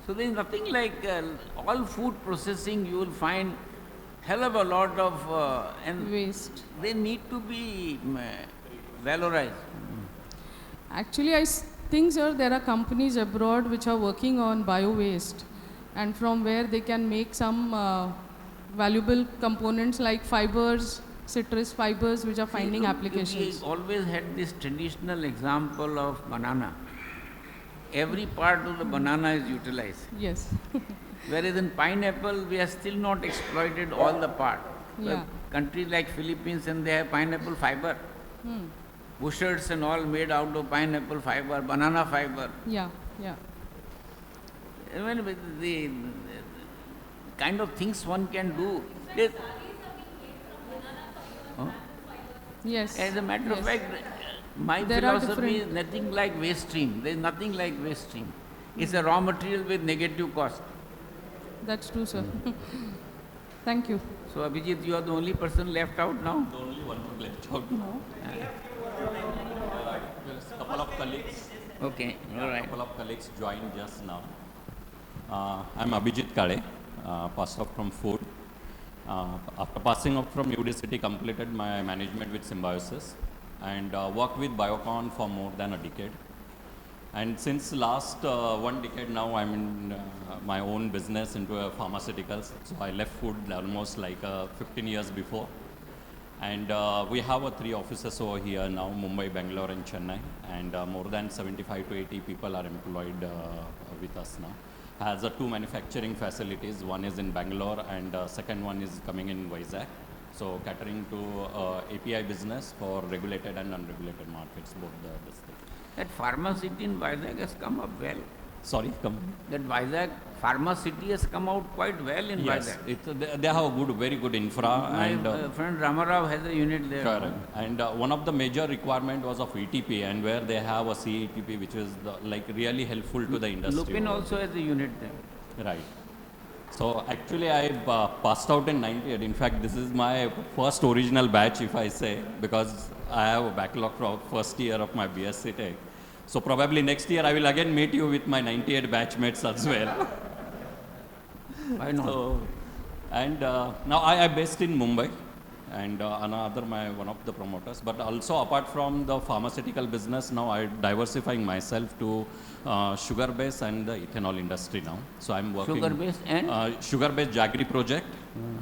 So there is nothing like all food processing. You will find hell of a lot of and waste. They need to be valorized. Actually, I think, sir, there are companies abroad which are working on bio-waste, and from where they can make some valuable components like fibers, citrus fibers, which are finding applications. We always had this traditional example of banana. Every part of the banana is utilized. Yes. Whereas in pineapple, we have still not exploited all the part. Yeah. Countries like Philippines, and they have pineapple fiber. Bushers and all made out of pineapple fiber, banana fiber. Yeah, yeah. Even with the kind of things one can do. Yes. As a matter of fact, my philosophy is nothing like waste stream. There is nothing like waste stream. It's a raw material with negative cost. That's true, sir. Thank you. So Abhijit, you are the only person left out now? The only one left out now. There's a couple of colleagues. Okay, all right. A couple of colleagues joined just now. I'm Abhijit Kale, passed out from food. After passing out from UDCT, completed my management with Symbiosis and worked with Biocon for more than a decade. And since last 1 decade now, I'm in my own business into pharmaceuticals. So I left food almost like 15 years before. And we have 3 offices over here now, Mumbai, Bangalore and Chennai. And more than 75 to 80 people are employed with us now. Has 2 manufacturing facilities. One is in Bangalore and second one is coming in Vizag. So catering to API business for regulated and unregulated markets, both the districts. That pharma city in Vizag has come up well. Sorry, come. That Vizag pharma city has come out quite well in Yes, Vizag. they have a good, very good infra. My friend Ramarao has a unit there. Correct. And one of the major requirement was of ETP, and where they have a CETP, which is like really helpful to the industry. Lupin also has a unit there. Right. So actually I passed out in 98. In fact, this is my first original batch, if I say, because I have a backlog from first year of my B.Sc Tech. So probably next year I will again meet you with my 98 batchmates as well. Why not? So, and now I am based in Mumbai, and another one of the promoters. But also apart from the pharmaceutical business, now I'm diversifying myself to sugar-based and the ethanol industry now. So I'm working sugar-based and sugar-based jaggery project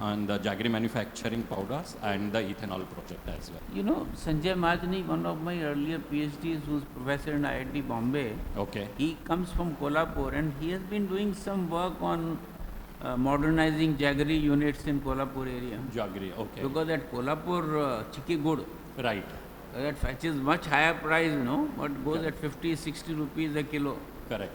and the jaggery manufacturing powders and the ethanol project as well. You know, Sanjay Majni, one of my earlier PhDs, who's professor in IIT Bombay. Okay. He comes from Kolhapur and he has been doing some work on modernizing jaggery units in Kolhapur area. Jaggery, okay. Because at Kolhapur, chikki good. Right. That fetches much higher price, you know, but goes at 50, 60 rupees a kilo. Correct.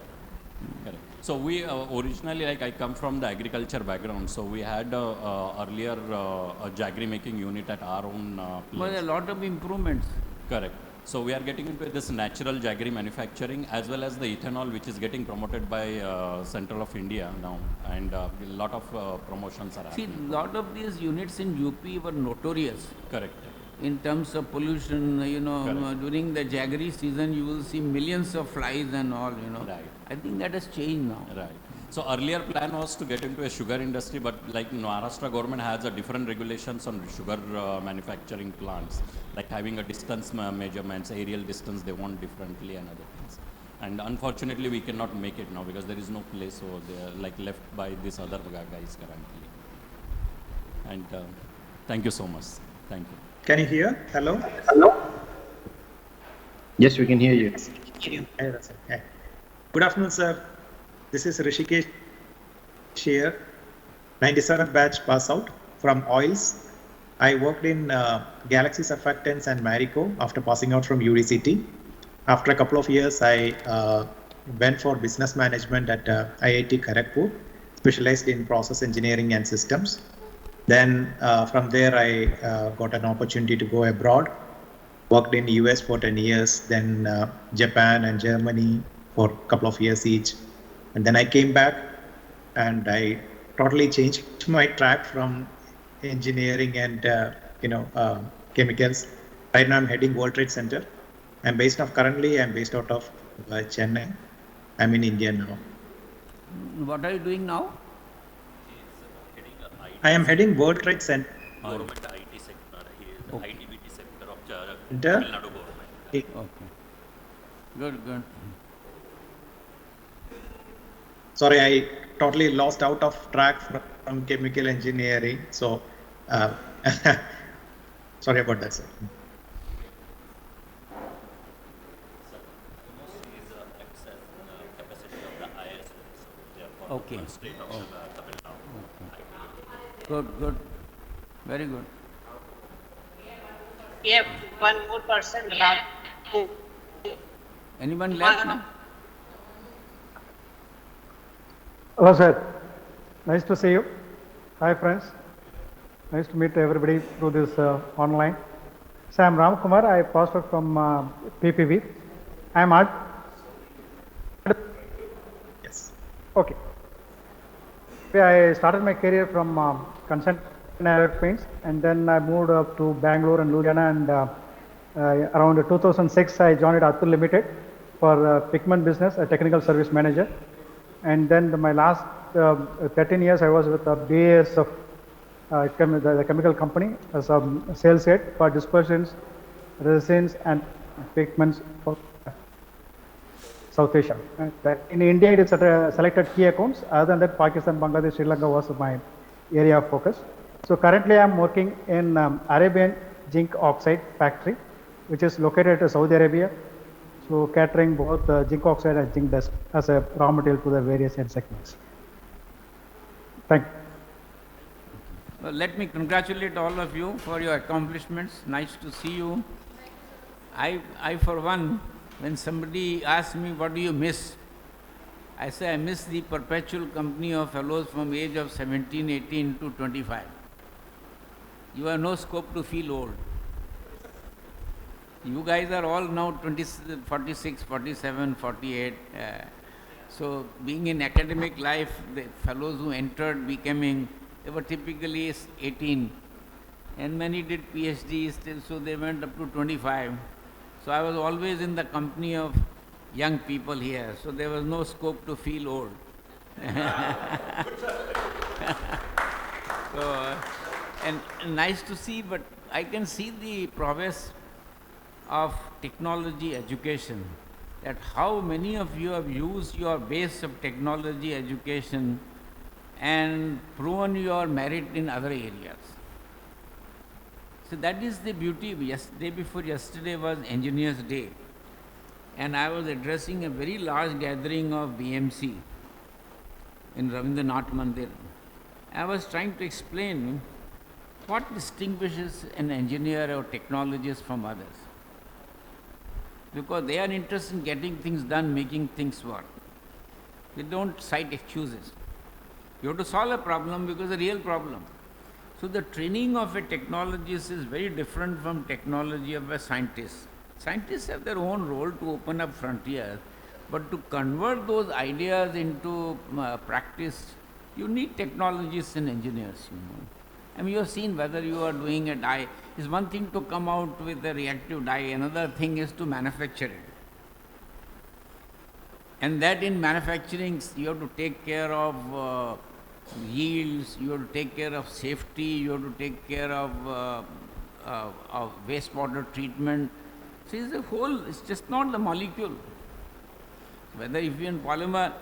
Correct. So we originally, like I come from the agriculture background, so we had earlier a jaggery making unit at our own place. But a lot of improvements. Correct. So we are getting into this natural jaggery manufacturing as well as the ethanol, which is getting promoted by Central of India now, and a lot of promotions are happening. See, a lot of these units in UP were notorious. Correct. In terms of pollution, you know, during the jaggery season, you will see millions of flies and all, you know. Right. I think that has changed now. Right. So earlier plan was to get into a sugar industry, but like Maharashtra government has a different regulations on sugar manufacturing plants, like having a distance measurements, aerial distance, they want differently and other things. And unfortunately, we cannot make it now because there is no place over there, like left by this other guys currently. And thank you so much. Thank you. Can you hear? Hello? Yes, we can hear you. Good afternoon, sir. This is Rishikesh here, 97 batch pass out from oils. I worked in Galaxy Surfactants and Marico after passing out from UDCT. After a couple of years, I went for business management at IIT Kharagpur, specialized in process engineering and systems. Then from there, I got an opportunity to go abroad, worked in US for 10 years, then Japan and Germany for a couple of years each. And then I came back and I totally changed my track from engineering and chemicals. Right now I'm heading World Trade Center. Currently I'm based out of Chennai. I'm in India now. What are you doing now? I am heading World Trade Center. Government IT sector. He is the ITBT sector of Inter- Tamil Nadu government. Okay. Good. Sorry, I totally lost out of track from chemical engineering. So, sorry about that, sir. Okay. Good. Very good. We have one more person. Anyone left now? Hello, sir. Nice to see you. Hi, friends. Nice to meet everybody through this online. So, I'm Ram Kumar. I passed out from PPV. I'm art. Yes. Okay. I started my career from consent paints, and then I moved up to Bangalore and Ludhiana, and around 2006 I joined Atul Limited for pigment business, a technical service manager. And then my last 13 years I was with B.Sc, the chemical company, as a sales head for dispersions, resins and pigments for South Asia. In India, it is selected key accounts. Other than that, Pakistan, Bangladesh, Sri Lanka was my area of focus. So currently, I am working in Arabian zinc oxide factory, which is located in Saudi Arabia. So catering both zinc oxide and zinc dust as a raw material to the various end segments. Thank you. Well, let me congratulate all of you for your accomplishments. Nice to see you. I for one, when somebody asks me, what do you miss? I say, I miss the perpetual company of fellows from age of 17, 18 to 25. You have no scope to feel old. You guys are all now 46, 47, 48. So being in academic life, the fellows who entered becoming, they were typically 18. And many did PhD still, so they went up to 25. So I was always in the company of young people here, so there was no scope to feel old. So, and nice to see, but I can see the prowess of technology education, that how many of you have used your base of technology education and proven your merit in other areas. So that is the beauty. Day before yesterday was Engineers Day, and I was addressing a very large gathering of BMC in Ravindranath Mandir. I was trying to explain what distinguishes an engineer or technologist from others, because they are interested in getting things done, making things work. They don't cite excuses. You have to solve a problem because it's a real problem. So the training of a technologist is very different from technology of a scientist. Scientists have their own role to open up frontiers, but to convert those ideas into practice, you need technologists and engineers, I mean, you have seen whether you are doing a die. It's one thing to come out with a reactive die, another thing is to manufacture it. And that in manufacturing, you have to take care of yields, you have to take care of safety, you have to take care of wastewater treatment. So it's a whole, it's just not the molecule. Whether if you're in polymer,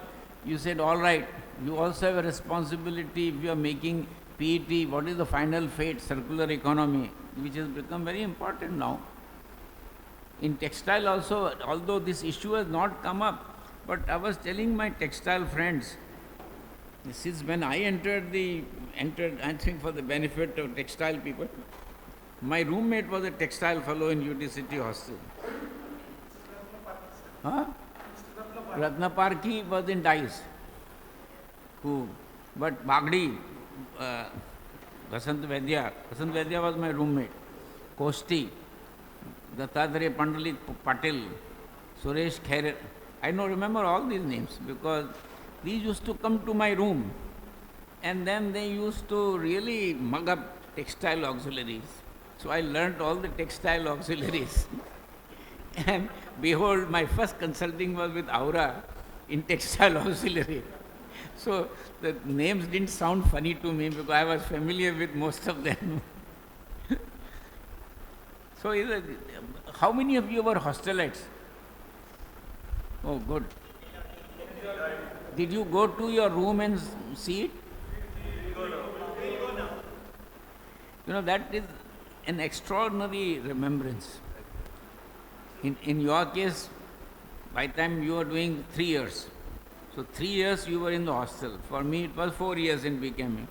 you said, all right, you also have a responsibility if you are making PET, what is the final fate, circular economy, which has become very important now. In textile also, although this issue has not come up, but I was telling my textile friends, since when I entered, I think for the benefit of textile people, my roommate was a textile fellow in UDCT hostel. Huh? Ratnaparki was in dyes. But Bagdi, Vasant Vedya was my roommate. Kosti, Dattadre Pandalik Patil, Suresh Khair. I don't remember all these names because these used to come to my room and then they used to really mug up textile auxiliaries. So I learnt all the textile auxiliaries. And behold, my first consulting was with Aura in textile auxiliary. So the names didn't sound funny to me because I was familiar with most of them. So how many of you were hostelites? Oh, good. Did you go to your room and see it? You know, that is an extraordinary remembrance. In your case, by the time you were doing 3 years, so 3 years you were in the hostel. For me, it was 4 years in BCom.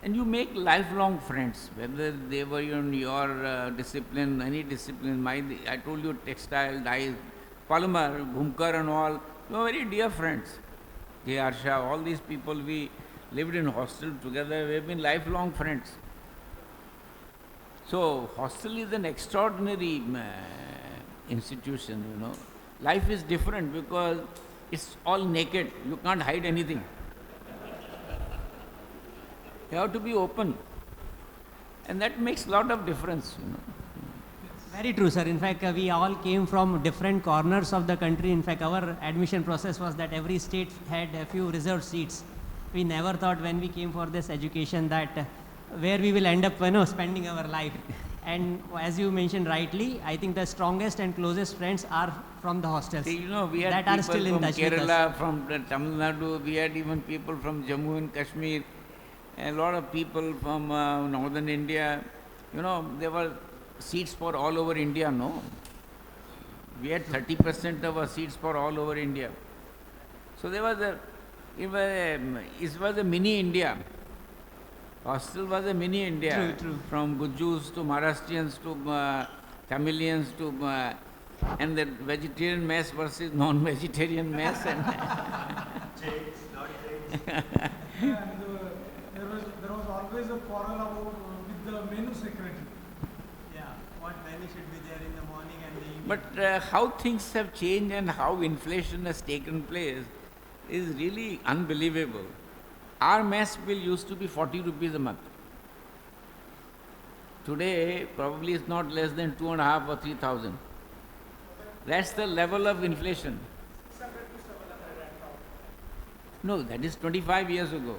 And you make lifelong friends, whether they were in your discipline, any discipline. I told you textile, dyes, polymer, Bhumkar and all, we were very dear friends. J. Arsha, all these people, we lived in hostel together, we have been lifelong friends. So, hostel is an extraordinary institution, you know. Life is different because it's all naked, you can't hide anything. You have to be open. And that makes a lot of difference, you know. Very true, sir. In fact, we all came from different corners of the country. In fact, our admission process was that every state had a few reserved seats. We never thought when we came for this education that where we will end up, you know, spending our life. And as you mentioned rightly, I think the strongest and closest friends are from the hostels. See, you know, we had that people are still in from touch with us. Kerala, from Tamil Nadu, we had even people from Jammu and Kashmir, a lot of people from northern India. You know, there were seats for all over India, no? We had 30% of our seats for all over India. So there was it was a mini India. Hostel was a mini India. True, true. From Gujus to Maharashtrians to Tamilians to and the vegetarian mess versus non-vegetarian mess. And there was always a quarrel about with the menu secretary. Yeah, what menu should be there in the morning and the evening. But how things have changed and how inflation has taken place is really unbelievable. Our mess bill used to be 40 rupees a month. Today, probably it's not less than 2,500 or 3,000. That's the level of inflation. No, that is 25 years ago.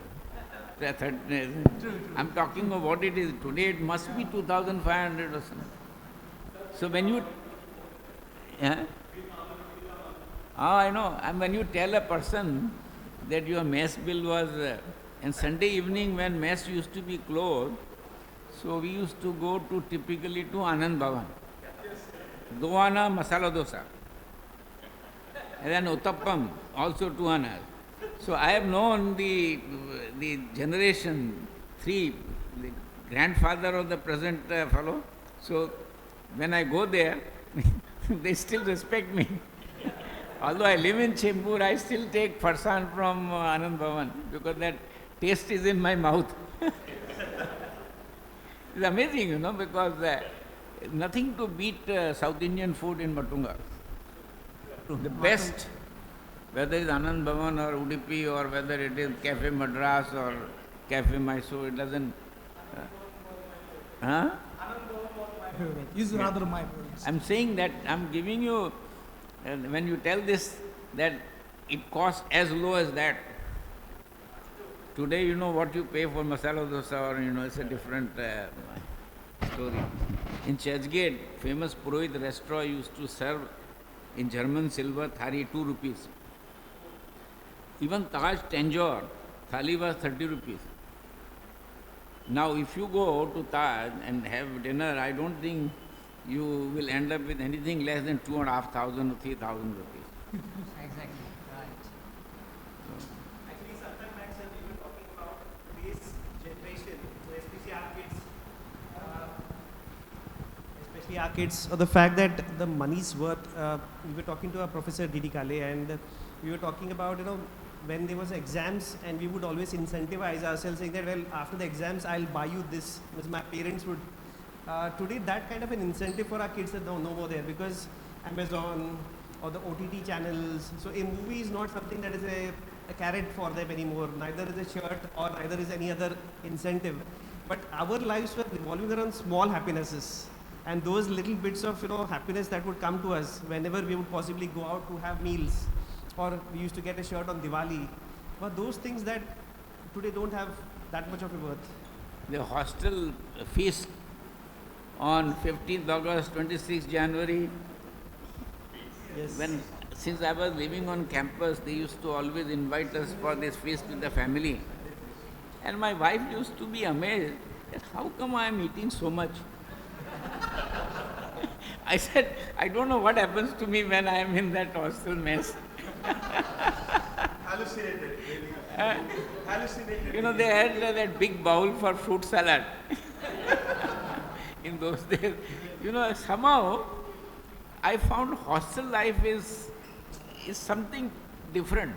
I'm talking of what it is. Today it must be 2,500 or something. So when you... Yeah? Oh, I know. And when you tell a person that your mess bill was... and Sunday evening when mess used to be closed, so we used to go to typically to Anand Bhavan. Doana masala dosa. And then Uttappam, also 2 annas. So I have known the generation 3, the grandfather of the present fellow. So when I go there, they still respect me. Although I live in Chembur, I still take farsan from Anand Bhavan because that taste is in my mouth. It's amazing, you know, because nothing to beat South Indian food in Matunga. The best, whether it's Anand Bhavan or Udupi or whether it is Cafe Madras or Cafe Mysore, it doesn't... huh? Is rather my favorite. I'm saying that, I'm giving you, when you tell this, that it costs as low as that. Today, you know what you pay for masala dosa, or you know, it's a different story. In Churchgate, famous Purohit restaurant used to serve in German silver thali 2 rupees. Even Taj Tanjore, thali was 30 rupees. Now, if you go to Taj and have dinner, I don't think you will end up with anything less than 2,500 or 3,000 rupees. Exactly, right. Actually, sometime back, sir, we were talking about this generation, so especially our kids, or the fact that the money's worth. We were talking to our professor D.D. Kale, and we were talking about, you know, when there was exams, and we would always incentivize ourselves saying that, well, after the exams, I'll buy you this. Because my parents would Today, that kind of an incentive for our kids is no more there, because Amazon or the OTT channels. So a movie is not something that is a carrot for them anymore. Neither is a shirt or neither is any other incentive. But our lives were revolving around small happinesses, and those little bits of happiness that would come to us whenever we would possibly go out to have meals, or we used to get a shirt on Diwali. But those things that today don't have that much of a worth. The hostel feast on 15th August, 26th January. Yes. Since I was living on campus, they used to always invite us for this feast with the family. And my wife used to be amazed that how come I am eating so much? I said, I don't know what happens to me when I am in that hostel mess. Hallucinated. Hallucinated. They had that big bowl for fruit salad in those days. Somehow I found hostel life is something different.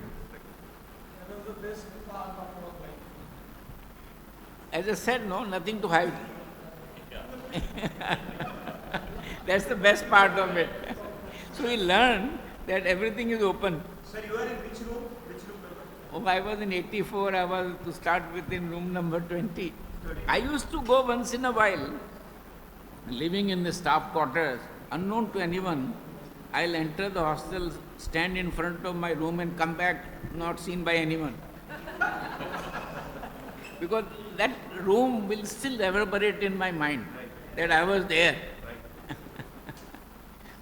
That was the best part of our life. As I said, no, nothing to hide. That's the best part of it. So we learned that everything is open. Sir, you are in which room? Which room number? I was in 84, I was to start with in room number 20. I used to go once in a while, living in the staff quarters, unknown to anyone. I'll enter the hostel, stand in front of my room and come back not seen by anyone. Because that room will still reverberate in my mind that I was there.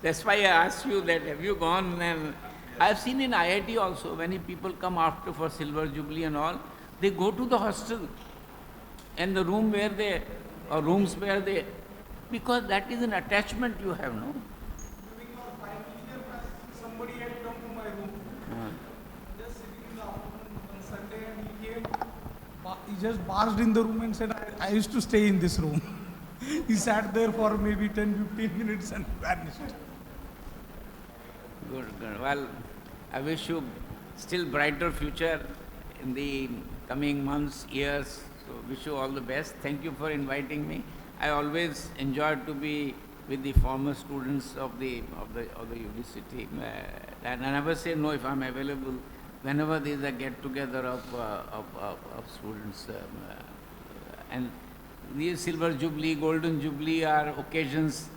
That's why I asked you that, have you gone? And I've seen in IIT also, when people come after for Silver Jubilee and all, they go to the hostel and the room where they, or rooms where they, because that is an attachment you have, no? Somebody had come to my room, just sitting in the afternoon on Sunday, and he came, he just barged in the room and said, I used to stay in this room. He sat there for maybe 10-15 minutes and vanished. Good. Well, I wish you still brighter future in the coming months, years. So wish you all the best. Thank you for inviting me. I always enjoyed to be with the former students of the UDCT. And I never say no if I'm available. Whenever there is a get together of students, and these Silver Jubilee, Golden Jubilee are occasions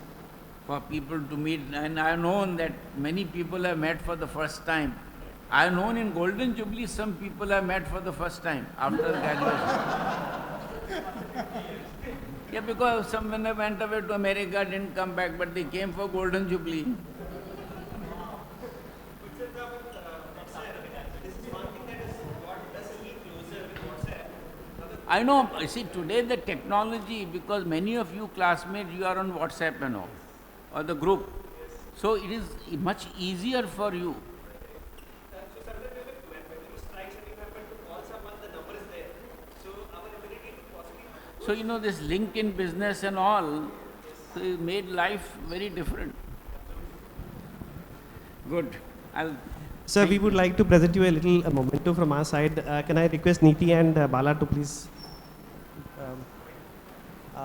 for people to meet, and I have known that many people have met for the first time. I have known in Golden Jubilee some people have met for the first time after graduation. Yeah, because someone went away to America, didn't come back, but they came for Golden Jubilee. I know, see today the technology, because many of you classmates, you are on WhatsApp and all, or the group. So it is much easier for you. So this LinkedIn business and all, so it made life very different. Good. Sir, we would like to present you a little memento from our side. Can I request Neeti and Bala to please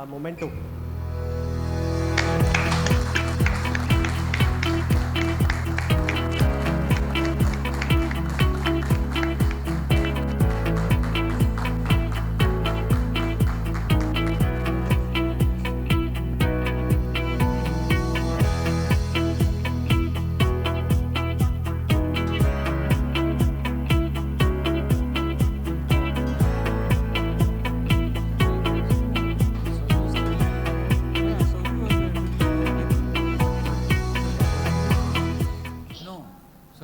memento.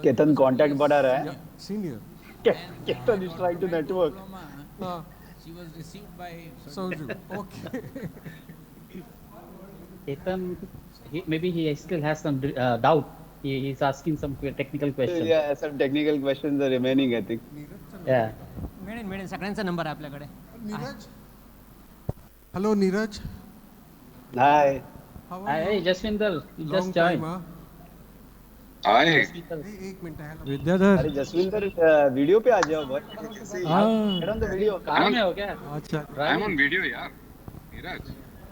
Ketan contact बढ़ा रहा है. Senior. Ketan is trying to network. She was received by Soju. Okay. Ketan, maybe he still has some doubt. He's asking some technical questions. Yeah, some technical questions are remaining, I think. Yeah. मिळेल सगळ्यांचा number आपल्याकडे. Neeraj. Hello, Neeraj. Hi. How are you? Hey, Jaswinder, you Long just time, joined. huh? Hi. एक minute है. विद्याधर. अरे Jaswinder video पे आ जाओ भाई. Get on the video. Car में हो क्या? अच्छा. I'm on video यार. Neeraj.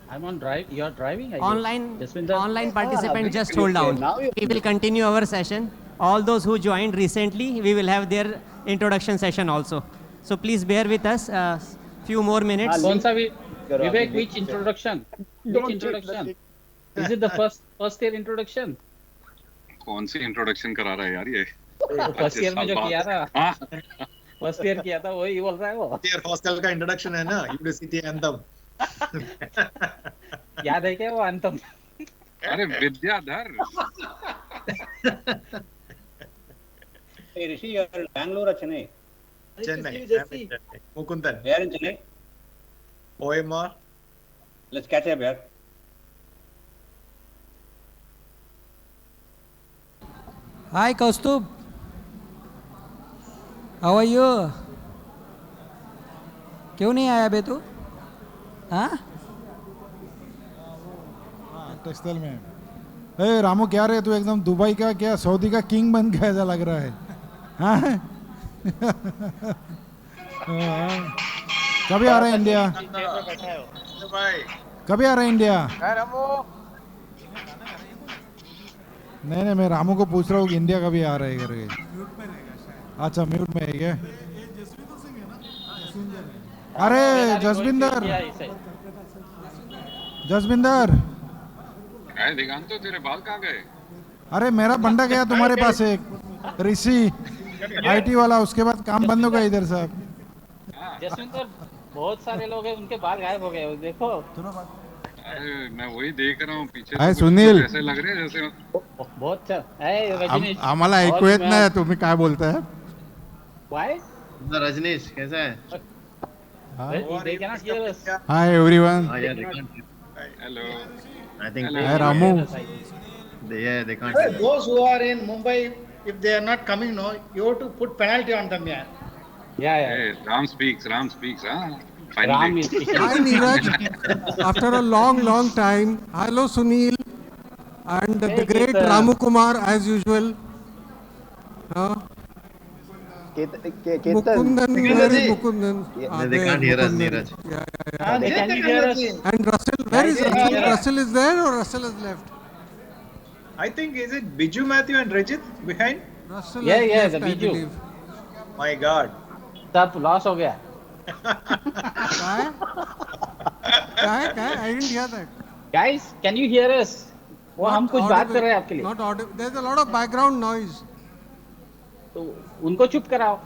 I'm on drive. You are driving. I guess. Online participant, just hold down. Now you- We will continue our session. All those who joined recently, we will have their introduction session also. So please bear with us few more minutes. कौन सा Vivek, which introduction? Which introduction? Is it the first year introduction? कौन सी introduction करा रहा है यार ये? First year में जो किया था, फर्स्ट ईयर किया था वही बोल रहा है वो. ईयर हॉस्टल का इंट्रोडक्शन है ना, UDCT एंथम. याद है क्या वो एंथम? अरे Vidyadhar. Hey Rishi, you're in Bangalore or Chennai? Chennai. Mukundan. Where in Chennai? OMR. Let's catch up here. Hi Kaustubh. How are you? क्यों नहीं आया बे तू? हाँ? टेक्सटाइल में. ए रामू क्या रे, तू एकदम दुबई का क्या सऊदी का किंग बन गया ऐसा लग रहा है. हाँ? कभी आ रहा है इंडिया? कभी आ रहा है इंडिया? नहीं नहीं, मैं रामू को पूछ रहा हूँ कि इंडिया कभी आ रहा है करके. अच्छा म्यूट में है क्या? अरे जसबिंदर, जसबिंदर. अरे दिगांत, तो तेरे बाल कहाँ गए? अरे मेरा बंदा गया तुम्हारे पास, एक ऋषि IT वाला, उसके बाद काम बंद हो गया इधर साहब. जसविंदर, बहुत सारे लोग हैं, उनके बाल गायब हो गए देखो. अरे मैं वही देख रहा हूँ पीछे. अरे सुनील, ऐसे लग रहे हैं जैसे बहुत रजनीश. आम्हाला ऐकू येत नाही तुम्ही काय बोलताय. Why? रजनीश कैसा है? They cannot hear us. Hi everyone. Hello. I think. Hi Ramu. They can't. Hey, those who are in Mumbai, if they are not coming, no, you have to put penalty on them, yeah. Hey, Ram speaks, huh? Finally. Hi Neeraj. After a long time. Hello Sunil. And the great Ramu Kumar as usual. Mukundan, where is Mukundan? They can't hear us, Neeraj. Yeah. They can hear us. And Russell, where is Russell? Russell is there or Russell has left? I think, is it Biju Matthew and Rajit behind? Russell Yeah, has the left, I Biju. believe. My God. सब loss हो गया. I didn't hear that. Guys, can you hear us? वो हम कुछ बात कर रहे हैं आपके लिए. Not audible. There's a lot of background noise. तो उनको चुप कराओ.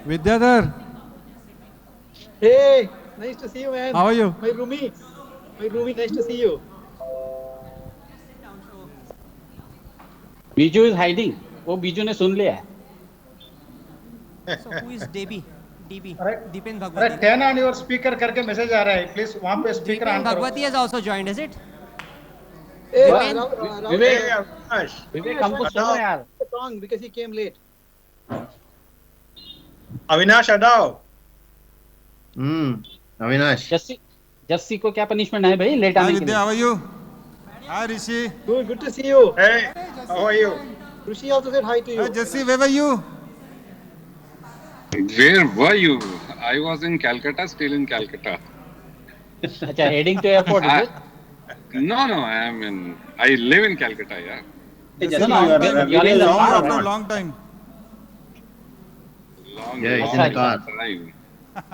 Vidyadhar. Hey, nice to see you, man. How are you? My roomie, nice to see you. Biju is hiding. वो बीजू ने सुन लिया. So who is DB? Deepen अरे Bhagwati. 10 on your speaker करके message आ रहा है. Please वहाँ पे speaker Deepen on करो. Bhagwati has also joined, is it? विवेक हमको सुन रहे यार. Song because he came late. Avinash Adao. Avinash. Jassi को क्या पनिशमेंट है भाई लेट आने के लिए? How are you? Hi Rishi. Good to see you. Hey, how are you? Rishi also said hi to you. Hi Jesse, where were you? Where were you? I was in Calcutta, still in Calcutta. अच्छा, heading to airport, is it? No, I live in Calcutta, yeah. Long time. Yeah, it's in the car. Time.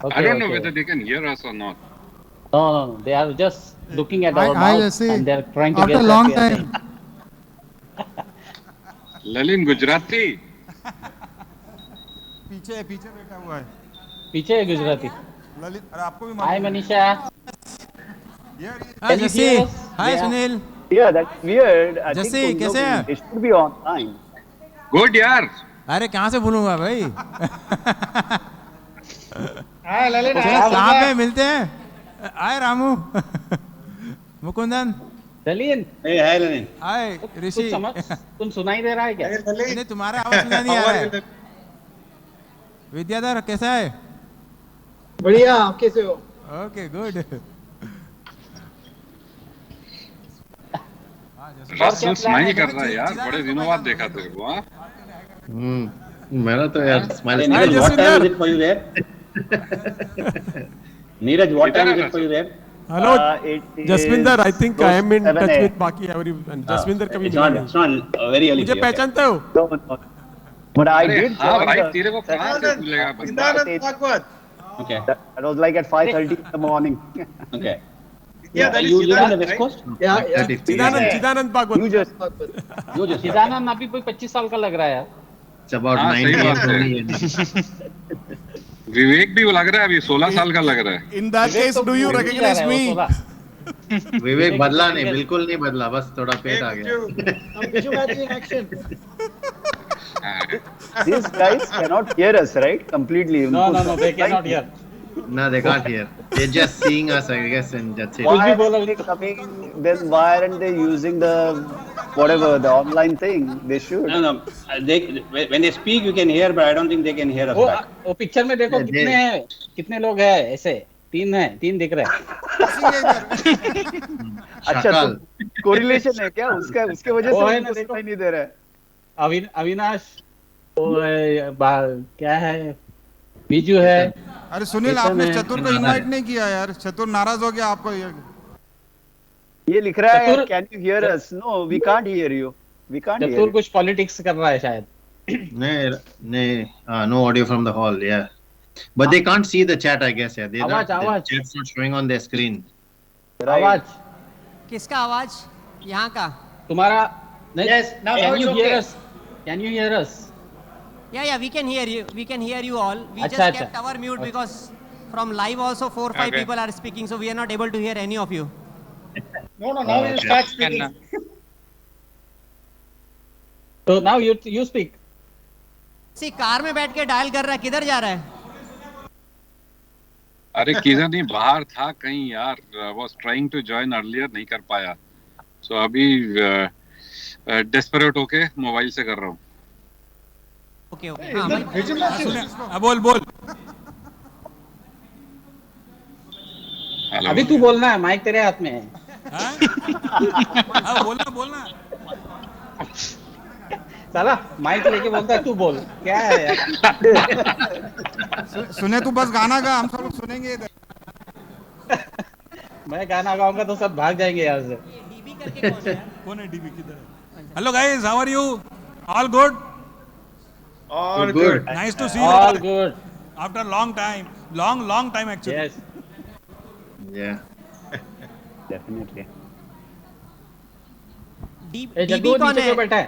Okay, I don't know okay. whether they can hear us or not. No, they are just looking at our Hi, mouth Jesse. and they are trying to After guess a long what we are time. saying. Lalin Gujarati. पीछे बैठा हुआ है. पीछे है गुजराती. ललित, अरे आपको भी Hi Manisha. Hi Jesse. Hi Sunil. Yeah, that's weird. I Jesse, think कैसे हैं? it should be on time. Good, yaar. अरे कहाँ से भूलूंगा भाई. Hi Lalit. कहाँ पे मिलते हैं? Hi Ramu. Mukundan. Lalin. Hey, hi Lalin. Hi ऋषि. तुम सुनाई दे रहा है क्या? नहीं तुम्हारा आवाज सुना नहीं आ रहा है. विद्याधर कैसा है? बढ़िया, आप कैसे हो? Okay, good. रसल स्माइल कर रहा है यार, बड़े दिनों बाद देखा तेरे को. हाँ मेरा तो यार smile. What time is it for you there? Neeraj, what time is it for you there? Hello, Jaswinder. I think I am in touch 7 with बाकी everyone. Jaswinder कभी It's मिला not, नहीं. it's not very early. मुझे पहचानते हो? No, no. But I अरे did हाँ join भाई, the तेरे को कहाँ से भूलेगा बंदा? Okay. That was like at 5:30 in the morning. Okay. Yeah, that is you live in the Chidanand, West right? Coast? Yeah. Chidanand Bhagavat. You just चिदानंद अभी कोई 25 साल का लग रहा है यार. It's about हाँ, सही 98 बात है। only. विवेक भी लग रहा है अभी 16 साल का लग रहा है। In that case, do you recognize me? विवेक बदला नहीं, बिल्कुल नहीं बदला, बस थोड़ा पेट आ गया. These guys cannot hear us, right? Completely. No, they cannot hear. No, they can't hear. They're just seeing us, I guess, and that's it. Why are they coming? Then why aren't they using the online thing? They should. No. When they speak, you can hear, but I don't think they can hear us back. वो picture में देखो कितने हैं, कितने लोग हैं ऐसे. तीन दिख रहे हैं. अच्छा, तो कोरिलेशन है क्या उसका, उसके वजह से उनको सुनाई नहीं दे रहा है. अविनाश, क्या है, बीजू है. अरे सुनील, आपने चतुर को इनवाइट नहीं किया यार. चतुर नाराज हो गया आपको. ये लिख रहा है can you hear us. No, we can't hear you. We can't hear. चतुर कुछ पॉलिटिक्स कर रहा है शायद. नहीं, no audio from the hall, yeah. But they can't see the chat, I guess, yeah. The chat's not showing on their screen. आवाज. किसका आवाज? यहाँ का. तुम्हारा. Yes, now can it's you okay. hear us? Can you hear us? Yeah, we can hear you. We can hear you all. We Achha, just kept our mute because from live also 4 or 5 people are speaking, so we are not able to hear any of you. No, now you start speaking. So now you speak. See, car में बैठ के dial कर रहा है, किधर जा रहा है? अरे किधर नहीं, बाहर था कहीं यार. Was trying to join earlier, नहीं कर पाया. So अभी desperate होके मोबाइल से कर रहा हूँ. ओके. बोल. अभी तू बोलना है, माइक तेरे हाथ में है. बोलना. साला माइक लेके बोलता है, तू बोल. क्या है यार? सुने तू बस गाना गा, हम सब लोग सुनेंगे इधर. मैं गाना गाऊंगा तो सब भाग जाएंगे यहाँ से. डीबी करके कौन है डीबी किधर है? Hello guys, how are you? All good? All good. Nice to see you. All good. After long time. Long time actually. Yes. Yeah. Definitely. DB कौन है? बैठा है?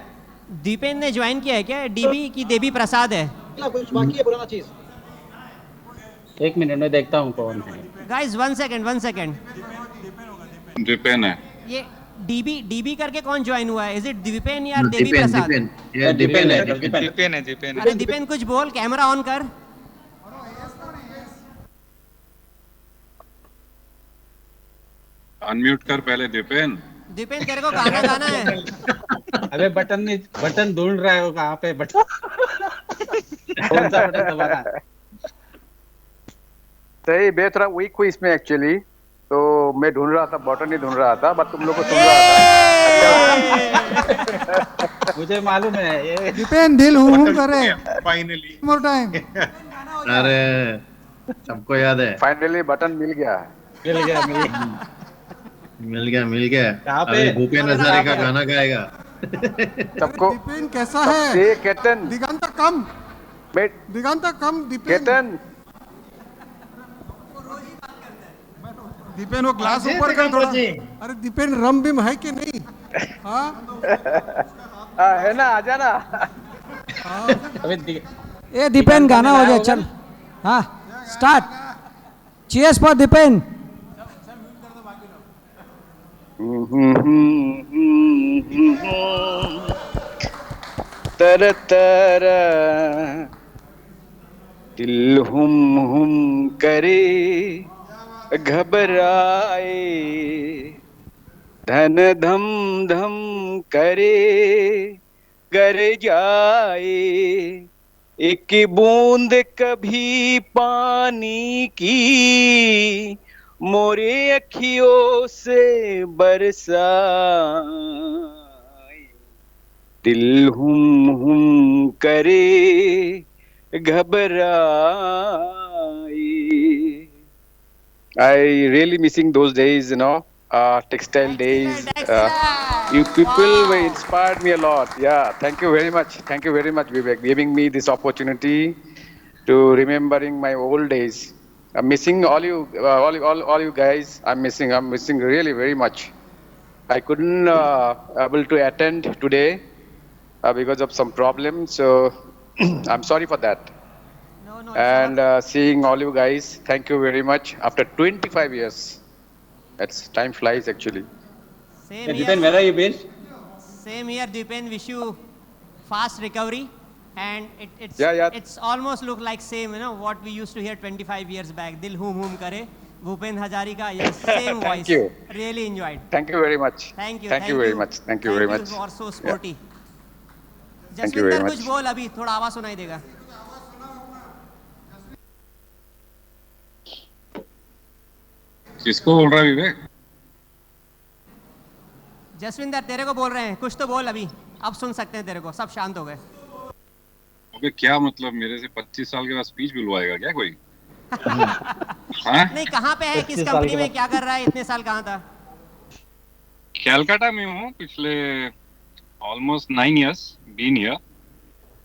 दीपेन ने ज्वाइन किया है क्या? डीबी की देवी प्रसाद है. कुछ बाकी है पुराना चीज. एक मिनट में देखता हूँ कौन है. Guys, 1 second. दीपेन है. ये डीबी करके कौन ज्वाइन हुआ है? इज इट दीपेन या देवी प्रसाद? दीपेन है. अरे दीपेन कुछ बोल, कैमरा ऑन कर. अनम्यूट कर पहले दीपेन. दीपेन तेरे को गाना है. अबे बटन ढूंढ रहा है वो कहाँ पे बटन. कौन सा बटन दबाना है? सही, मैं थोड़ा वीक हुई इसमें एक्चुअली, तो मैं ढूंढ रहा था, बटन नहीं ढूंढ रहा था, बट तुम लोग को सुन रहा था. मुझे मालूम है ये. दीपेन दिल हूं करे. फाइनली. More time. अरे सबको याद है. फाइनली बटन मिल गया. मिल गया. अभी भूपेन हजारे का गाना गाएगा. सबको. दीपेन कैसा है? केतन. दिगंता कम. दीपेन. केतन. दीपेन वो ग्लास ऊपर कर थोड़ा. अरे दीपेन रम बिम है कि नहीं? हाँ है ना, आजा ना. ए दीपेन गाना हो जाए चल. हाँ स्टार्ट. Cheers for Dipen. तर दिल हुम करे, घबराए, धन धम धम करे, गर जाए, एक बूंद कभी पानी की मोरे अखियों से बरसाए, दिल हुम करे, घबराए. I really missing those days, textile days. You people were inspired me a lot. Yeah, thank you very much. Thank you very much, Vivek, giving me this opportunity to remembering my old days. I'm missing all you, all you guys. I'm missing really very much. I couldn't able to attend today because of some problems. So I'm sorry for that. And seeing all you guys, thank you very much. After 25 years, that's time flies actually. Same Hey, here. Dipen, where are you based? Same here, Dipen. Wish you fast recovery. And Yeah. it's almost look like same, what we used to hear 25 years back. Dil hum kare. Bhupen Hazarika, yes, same voice. Thank you. Really enjoyed. Thank you very much. Thank you. Thank you very much. Thank you very much. Thank you for so sporty. Thank you very Jaswinder much. कुछ बोल अभी थोड़ा आवाज सुनाई देगा. किसको बोल रहा है विवेक? जसविंदर तेरे को बोल रहे हैं, कुछ तो बोल अभी. अब सुन सकते हैं तेरे को, सब शांत हो गए. अबे क्या मतलब मेरे से 25 साल के बाद स्पीच बुलवाएगा क्या कोई? हाँ? नहीं, कहाँ पे है, किस कंपनी में क्या कर रहा है, इतने साल कहाँ था? कैलकाटा में हूँ पिछले almost 9 years been here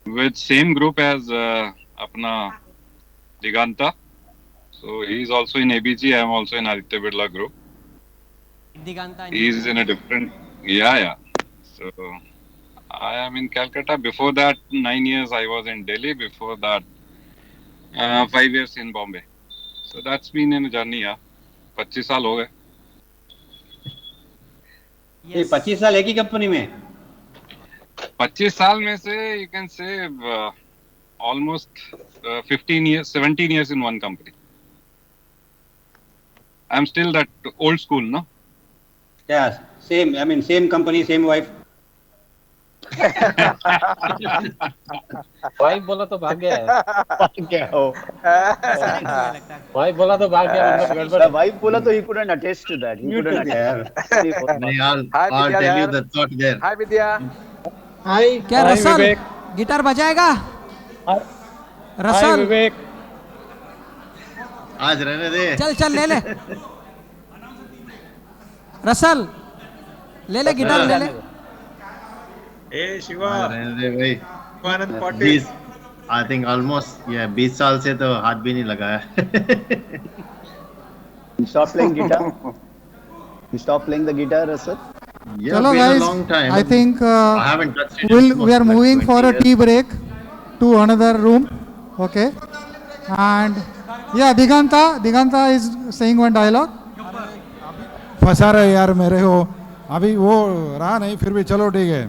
with same group as अपना Diganta. So he is also in ABG. I am also in Aditya Birla group. Diganta. He is in a different. Yeah. So I am in Calcutta. Before that, 9 years I was in Delhi. Before that, 5 years in Bombay. So that's been in a journey. 25 साल हो गए. ये 25 साल एक ही company में? 25 साल में से you can say almost 15 years, 17 years in one company. I'm still that old school, no? Yeah, same. I mean, same company, same wife. Wife बोला तो भाग गया है. क्या हो? वाइफ बोला तो भाग गया, मतलब गड़बड़. The wife बोला तो he couldn't attest to that. He couldn't attest. I'll tell you the thought there. Hi Vidya. हाय क्या रसल गिटार बजाएगा? रसल विवेक आज रहने दे. चल ले रसल ले गिटार ले ले. Hey Shiva. रहने दे भाई. Anand Patil. I think almost 20 साल से तो हाथ भी नहीं लगाया. You stop playing guitar. You stop playing the guitar, Rasal. Yeah, Chalo been guys, a long time. I think I haven't touched it. we are moving for a tea break to another room. Okay. And yeah, Diganta is saying one dialogue. फंसा रहे यार मेरे को. अभी वो रहा नहीं, फिर भी चलो ठीक है.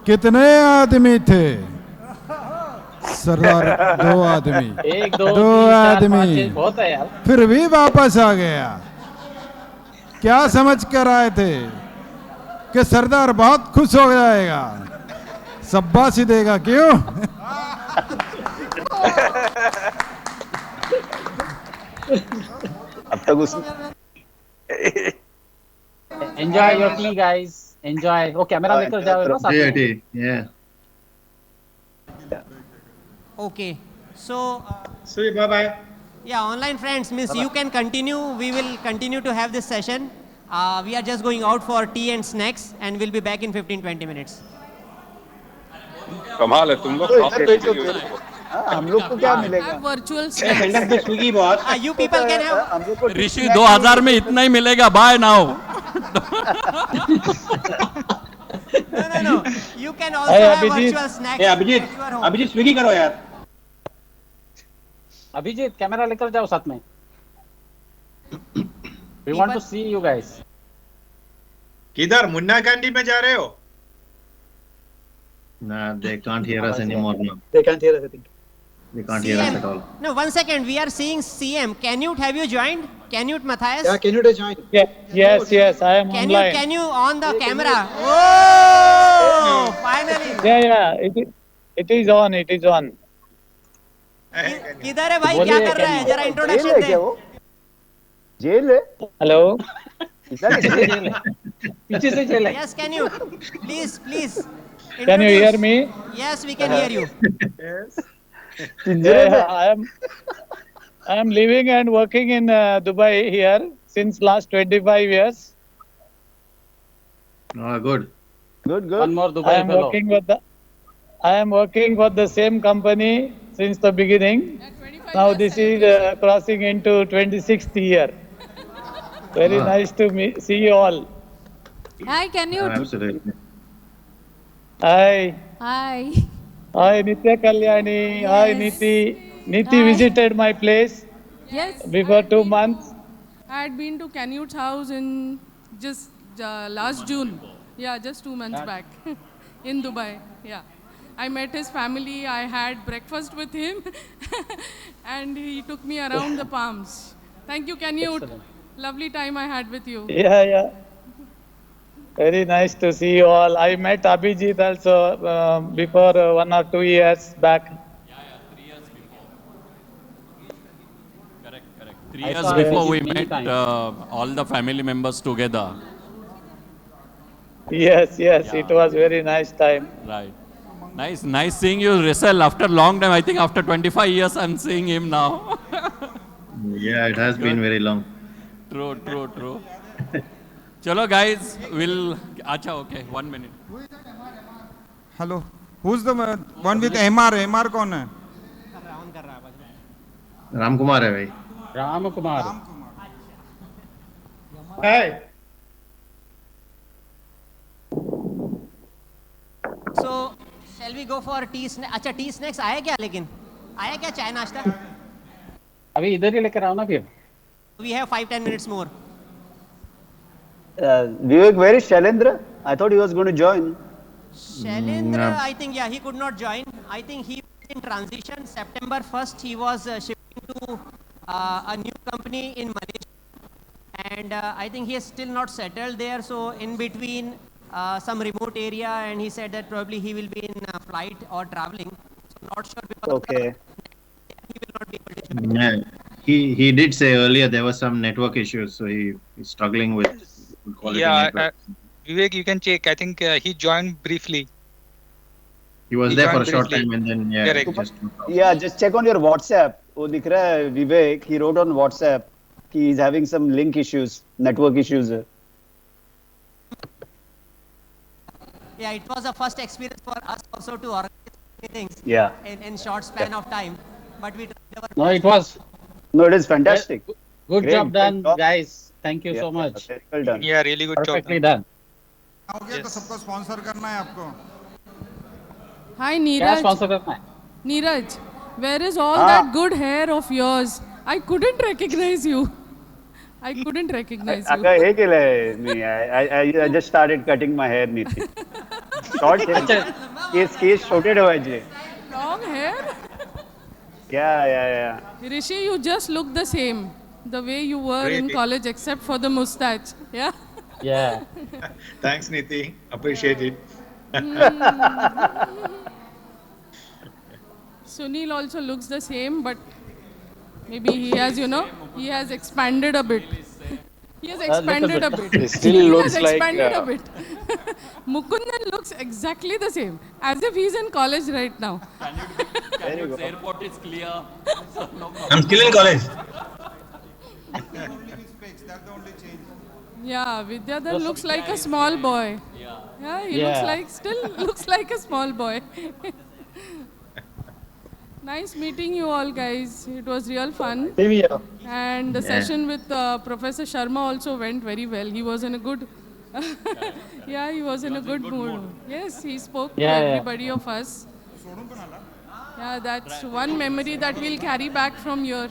कितने आदमी थे? सरदार 2 आदमी. 1 2 दो 3 4 5 आदमी. 6 बहुत है यार. फिर भी वापस आ गया. क्या समझ कर आए थे कि सरदार बहुत खुश हो जाएगा, शाबाशी देगा, क्यों? अब तक उस Enjoy your tea, guys. Enjoy. वो कैमरा लेकर जाओ ना साथ में. Yeah. Okay. So. See, bye. Yeah, online friends, you can continue. We will continue to have this session. We are just going out for tea and snacks, and we'll be back in 15-20 minutes. कमाल है तुम लोग. हम लोग को क्या मिलेगा? Virtual Send up the Swiggy boss. You people can have. ऋषि 2000 में इतना ही मिलेगा. Bye now. No. You can also have virtual snacks. Hey, Abhijit, Swiggy करो यार. अभिजीत कैमरा लेकर जाओ साथ में. We want to see you guys. किधर मुन्ना कैंडी में जा रहे हो? Nah, they can't hear us anymore now. They can't hear us, I think. They can't hear us at all. No, 1 second. We are seeing CM. Canute, have you joined? Canute Matthias? Yeah, Canute has joined. Yes, I am online. Can you on the camera? Oh, finally. Yeah. It is on. किधर है भाई, क्या कर रहा है, जरा introduction दे. Jail है. Hello. पीछे से जेल है. Yes, can you please Can you hear me? Yes, we can hear you. Yes. Yeah, I am living and working in Dubai here since last 25 years. Good. Good, good. One more Dubai fellow. I am working for the same company since the beginning. Now this is crossing into 26th year. Very nice to see you all. Hi, can you? Absolutely. Hi. Hi. Hi, Nitya Kalyani. Hi, Niti. Niti visited my place before 2 months. I had been to Canute's house in just last June. Yeah, just 2 months back in Dubai. Yeah. I met his family. I had breakfast with him and he took me around the palms. Thank you, Canute. Excellent. Lovely time I had with you. Yeah. Very nice to see you all. I met Abhijit also before 1 or 2 years back. 3 years before we met all the family members together. Yes, it was very nice time. Right. Nice seeing you, Rizal. After a long time, I think after 25 years, I'm seeing him now. Yeah, it has been very long. True. Chalo, guys, we'll... Acha, okay, 1 minute. Hello. Who's the one with MR? MR कौन है? राम कुमार है भाई. Ram Kumar. Hey. So, shall we go for tea snacks? अच्छा, tea snacks आया क्या लेकिन? आया क्या चाय नाश्ता? अभी इधर ही लेकर आओ ना फिर. We have 5-10 minutes more. Vivek, where is Shailendra? I thought he was going to join. Shailendra, I think, he could not join. I think he was in transition. September 1st, he was shifting to a new company in Malaysia. And I think he is still not settled there. So, in between some remote area, and he said that probably he will be in flight or traveling. So, not sure because he will not be able to join. Yeah. He did say earlier there were some network issues, so he's struggling with quality network. Vivek, you can check. I think he joined briefly. He was there for a short time and then just check on your WhatsApp. वो दिख रहा है Vivek. He wrote on WhatsApp. He is having some link issues, network issues. Yeah, it was a first experience for us also to organize things in short span of time. But we tried our No, it was. No, it is fantastic. Good job done, guys. Thank you so much. Well done. Yeah, really good Perfectly job. done. हो गया तो सबको sponsor करना है आपको. Hi, क्या Neeraj. sponsor करना है? Neeraj, where is all that good hair of yours? I couldn't recognize you. I couldn't recognize you. अगर हे केलंय I just started cutting my hair Niti. Short hair. Case छोटे ठेवायचे. Long hair? Yeah. Rishi, you just look the same. The way you were in college, except for the mustache. Yeah? Yeah. Thanks, Niti. Appreciate it. Sunil also looks the same, but maybe he has, he has expanded a bit. He has expanded a bit. He still looks like... a bit. Mukundan looks exactly the same, as if he's in college right now. Canute's airport is clear. So no problem. I'm still in college. Yeah, Vidyadhar looks like a small boy. Yeah, he still looks like a small boy. Nice meeting you all, guys. It was real fun. And the session with Professor Sharma also went very well. He was in a good he was in a good mood. Yes, he spoke to everybody of us. Yeah, that's one memory that we'll carry back from here.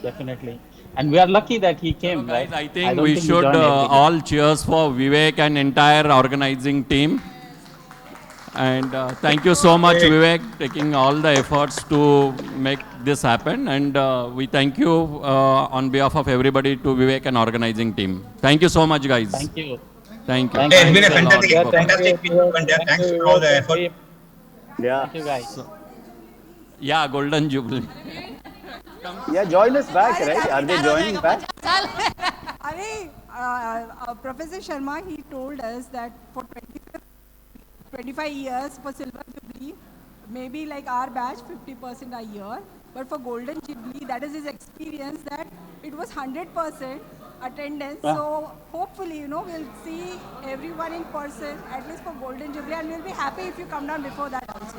Definitely. And we are lucky that he came, Guys, right? I think we should all cheers for Vivek and entire organizing team. And thank you so much, Vivek, taking all the efforts to make this happen. And we thank you on behalf of everybody to Vivek and organizing team. Thank you so much, guys. Thank you. Thank you. It's been a fantastic event. Thanks for all the effort. Yeah. Thank you, guys. Yeah, Golden Jubilee. Yeah, join us back, right? Are they joining back? Professor Sharma, he told us that for 25 years for Silver Jubilee, maybe like our batch, 50% a year. But for Golden Jubilee, that is his experience that it was 100% attendance. So hopefully, you know, we'll see everyone in person, at least for Golden Jubilee, and we'll be happy if you come down before that also.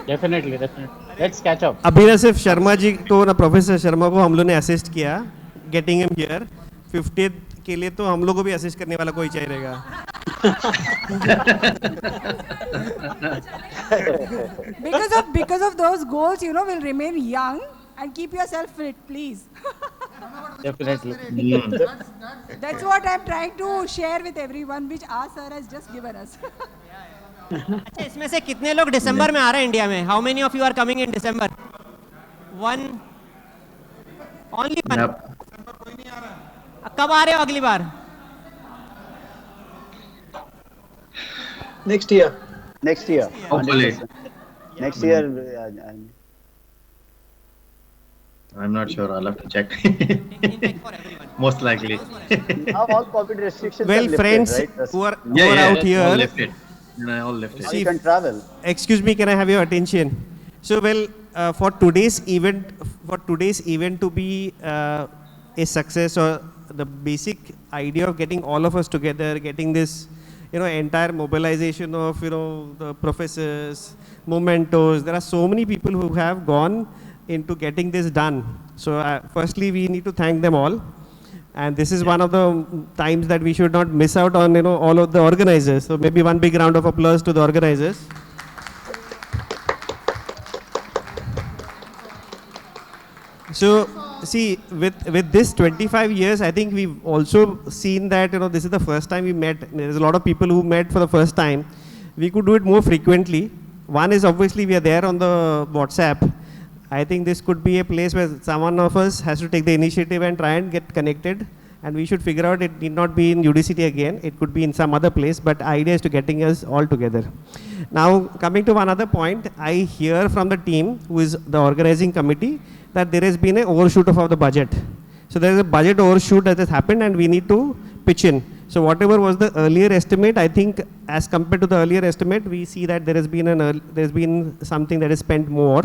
Definitely, definitely. Let's catch up. अभी ना सिर्फ शर्मा जी को ना professor Sharma को हम लोग ने assist किया गेटिंग हिम हियर 50th के लिए तो हम लोग को भी असिस्ट करने वाला कोई चाहिए रहेगा because of those goals, you know, we'll remain young and keep yourself fit, please. Definitely. That's what I'm trying to share with everyone, which our sir has just given us. अच्छा इसमें से कितने लोग दिसंबर में आ रहे हैं इंडिया में? How many of you are coming in December? One. Only one. कब आ रहे हो अगली बार? Next year. Next year. Hopefully. Next year. I'm not sure. I'll have to check. Most likely. Now all COVID restrictions well are lifted, friends right? who are out here all lifted. All lifted. Now you can travel. Excuse me, can I have your attention? So well, for today's event to be a success, or the basic idea of getting all of us together, getting this, you know, entire mobilization of, you know, the professors, mementos. There are so many people who have gone into getting this done. So firstly, we need to thank them all. And this is one of the times that we should not miss out on, you know, all of the organizers. So maybe one big round of applause to the organizers. So see, with this 25 years, I think we've also seen that, you know, this is the first time we met. There's a lot of people who met for the first time. We could do it more frequently. One is obviously we are there on the WhatsApp. I think this could be a place where someone of us has to take the initiative and try and get connected. And we should figure out, it need not be in UDCT again. It could be in some other place, but the idea is to getting us all together. Now, coming to one other point, I hear from the team, who is the organizing committee, that there has been an overshoot of the budget. So there is a budget overshoot that has happened and we need to pitch in. So whatever was the earlier estimate, I think as compared to the earlier estimate, we see that there has been something that is spent more.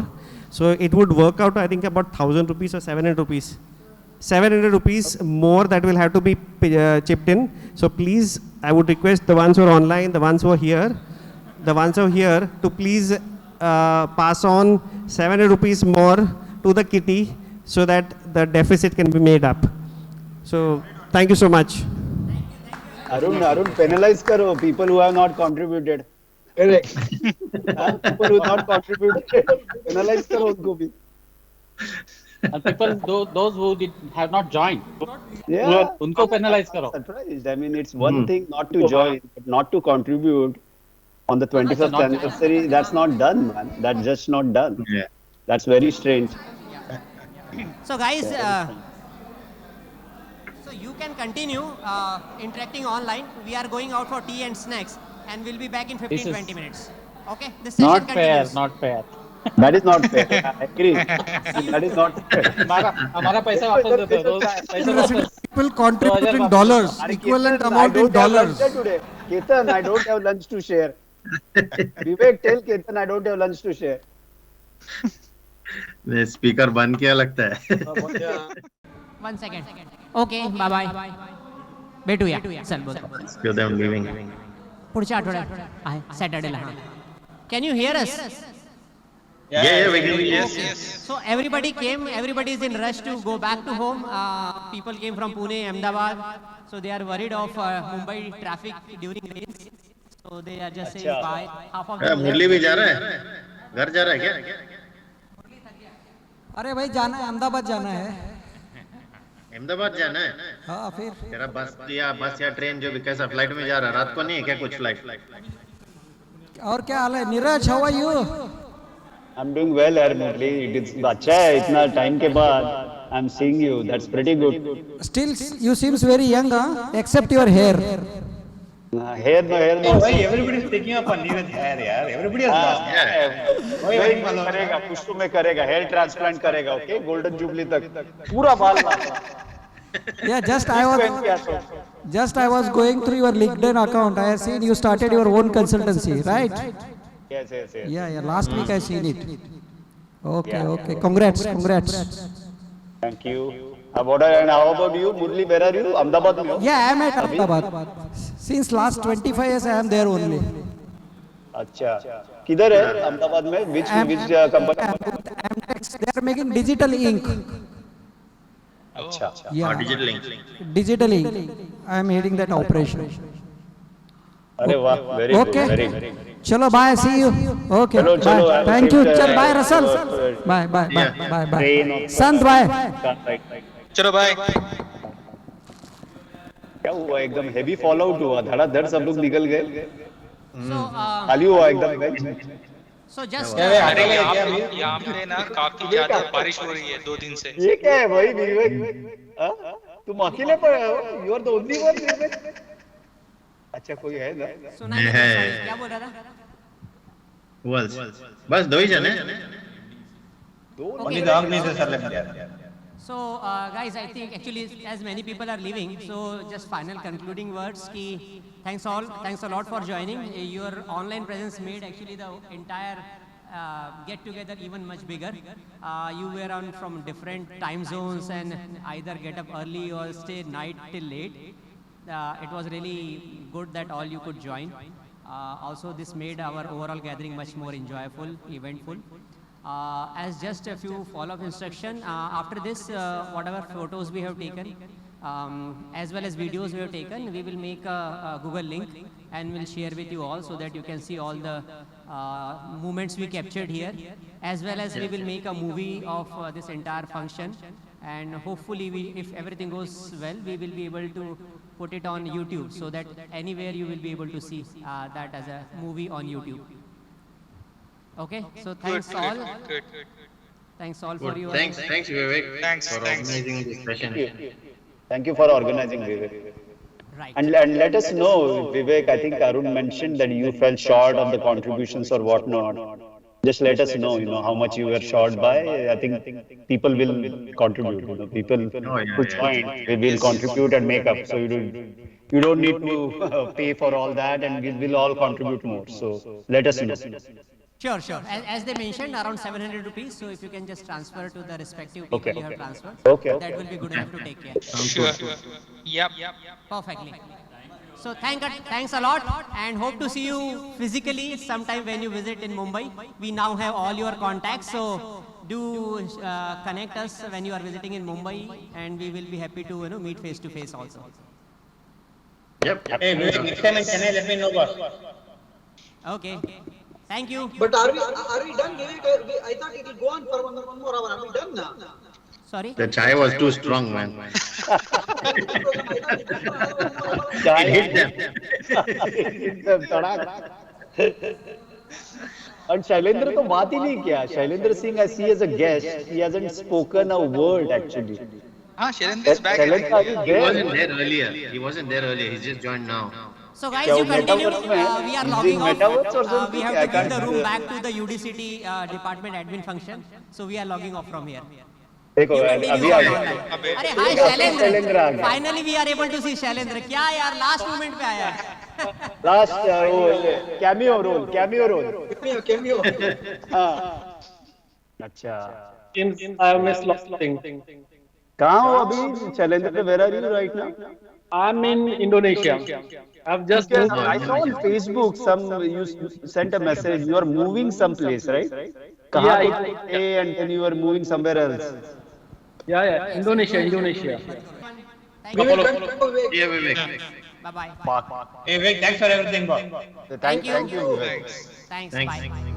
So it would work out, I think, about 1,000 rupees or 700 rupees. 700 rupees more that will have to be chipped in. So please, I would request the ones who are online, the ones who are here, to please pass on 700 rupees more to the kitty so that the deficit can be made up. So thank you so much. Arun, penalize karo people who have not contributed. Correct. People who not contributed, penalize karo unko bhi. And people, those who have not joined, unko penalize karo. Surprised. I mean, it's one thing not to join, but not to contribute on the 25th anniversary. That's not done, man. That's just not done. Yeah. That's very strange. So guys, so you can continue interacting online. We are going out for tea and snacks, and we'll be back in 15-20 minutes. Okay? This session Not continues. fair, not fair. That is not fair. I agree. That is not fair. हमारा पैसा वापस देते हो. पैसा वापस. People contribute in dollars, equivalent amount in dollars. Ketan, I don't have lunch to share. Vivek, tell Ketan I don't have lunch to share. The speaker बंद किया लगता है. 1 second. Okay, bye bye. भेटूया. चल बोल. Excuse them leaving. पुढच्या आठवड्यात आहे सॅटर्डेला. Can you hear us? Yeah, we can. Yes. So everybody came, everybody is in rush to go back to home. People came from Pune, Ahmedabad, so they are worried of Mumbai traffic during rains. So they are just saying bye. Half of them. मुरली भी जा रहा है? घर जा रहा है क्या? अरे भाई जाना है, अहमदाबाद जाना है. अहमदाबाद जाना है? हाँ फिर. तेरा बस या ट्रेन जो भी कैसा फ्लाइट में जा रहा है? रात को नहीं है क्या कुछ फ्लाइट? और क्या हाल है? Neeraj, how are you? I'm doing well, Murli. It's अच्छा है इतना time के बाद. I'm seeing you. That's pretty good. Still, you seems very young, huh? Except your hair. Hair no. Why everybody is taking up on Neeraj hair, yaar? Everybody has lost hair. वही करेगा, कुछ तो मैं करेगा. Hair transplant करेगा, okay? Golden Jubilee तक पूरा बाल लाना. Yeah, just I was going through your LinkedIn account. I have seen you started your own consultancy, right? Yes. Yeah. Last week I seen it. Okay, okay. Congrats, congrats. Thank you. And how about you, Murli? Where are you? Ahmedabad mein ho? Yeah, I am at Ahmedabad. Since last 25 years, I am there only. अच्छा किधर है अहमदाबाद में which company They are making digital ink. अच्छा Yeah. Digital ink. Digital ink. I am heading that operation. अरे वाह very good Okay. very good Chalo, bye. See you. Okay. चलो, Bye. चलो, Thank you. shift, Chal, bye, Russell. Bye, bye, bye, bye, bye. Sant, bye. चलो bye क्या हुआ एकदम heavy fall out हुआ धड़ाधड़ सब लोग निकल गए So, खाली हुआ एकदम बेंच so just अरे यहाँ पे ना काफी ज्यादा बारिश हो रही है 2 दिन से ये क्या है भाई विवेक तुम अकेले पड़े हो you are the only one Vivek अच्छा कोई है ना सुना नहीं sorry, क्या बोल रहा था Who else? बस 2 ही जन हैं. Okay. So guys, I think actually as many people are leaving, so just final concluding words ki thanks a lot for joining. Your online presence made actually the entire get together even much bigger. You were on from different time zones and either get up early or stay night till late. It was really good that all you could join. Also this made our overall gathering much more enjoyable, eventful. As just a few follow-up instruction, after this, whatever photos we have taken, as well as videos we have taken, we will make a Google link and we'll share with you all so that you can see all the moments we captured here, as well as we will make a movie of this entire function. And hopefully, if everything goes well, we will be able to put it on YouTube so that anywhere you will be able to see that as a movie on YouTube. Okay, so thanks all. Thanks all for your. Thanks, Vivek. Thanks for organizing this session. Thank you for organizing Vivek. Right. And let us know, Vivek. I think Arun mentioned that you fell short of the contributions or whatnot. Just let us know, how much you were short by. I think people will contribute. People who join, we will contribute and make up. So you don't need to pay for all that, and we will all contribute more. So let us know. Sure. As they mentioned, around 700 rupees. So if you can just transfer to the respective people you have transferred, that will be good enough to take care. Sure. Yep. Perfectly. So thanks a lot, and hope to see you physically sometime when you visit in Mumbai. We now have all your contacts, so do connect us when you are visiting in Mumbai, and we will be happy to meet face to face also. Yep. Hey, Vivek, next time in Chennai, let me know, boss. Okay. Thank you. But are we done? I thought it will go on for one more hour. Are we done now? Sorry? The chai was too strong, man. Chai hit them. And Shailendra to baat hi nahi kiya. Shailendra Singh I see as a guest. He hasn't spoken a word actually. Shailendra is back. He wasn't there earlier. He's just joined now. So guys, you continue. We are logging off. We have to give the room back to the UDCT department admin function. So we are logging off from here. देखो अभी आ गया अरे hi Shailendra finally we are able to see Shailendra क्या यार last moment पे आया last cameo role cameo हां अच्छा I missed last thing. कहां हो अभी Shailendra where are you right now I'm in Indonesia. I've just I saw on Facebook you sent a message you are moving someplace right kahan and then you are moving somewhere else yeah Indonesia We will continue, Vivek. Yeah, Vivek. Bye bye Hey, Vivek, thanks for everything, boss. Thank you Thanks. Thanks. Bye.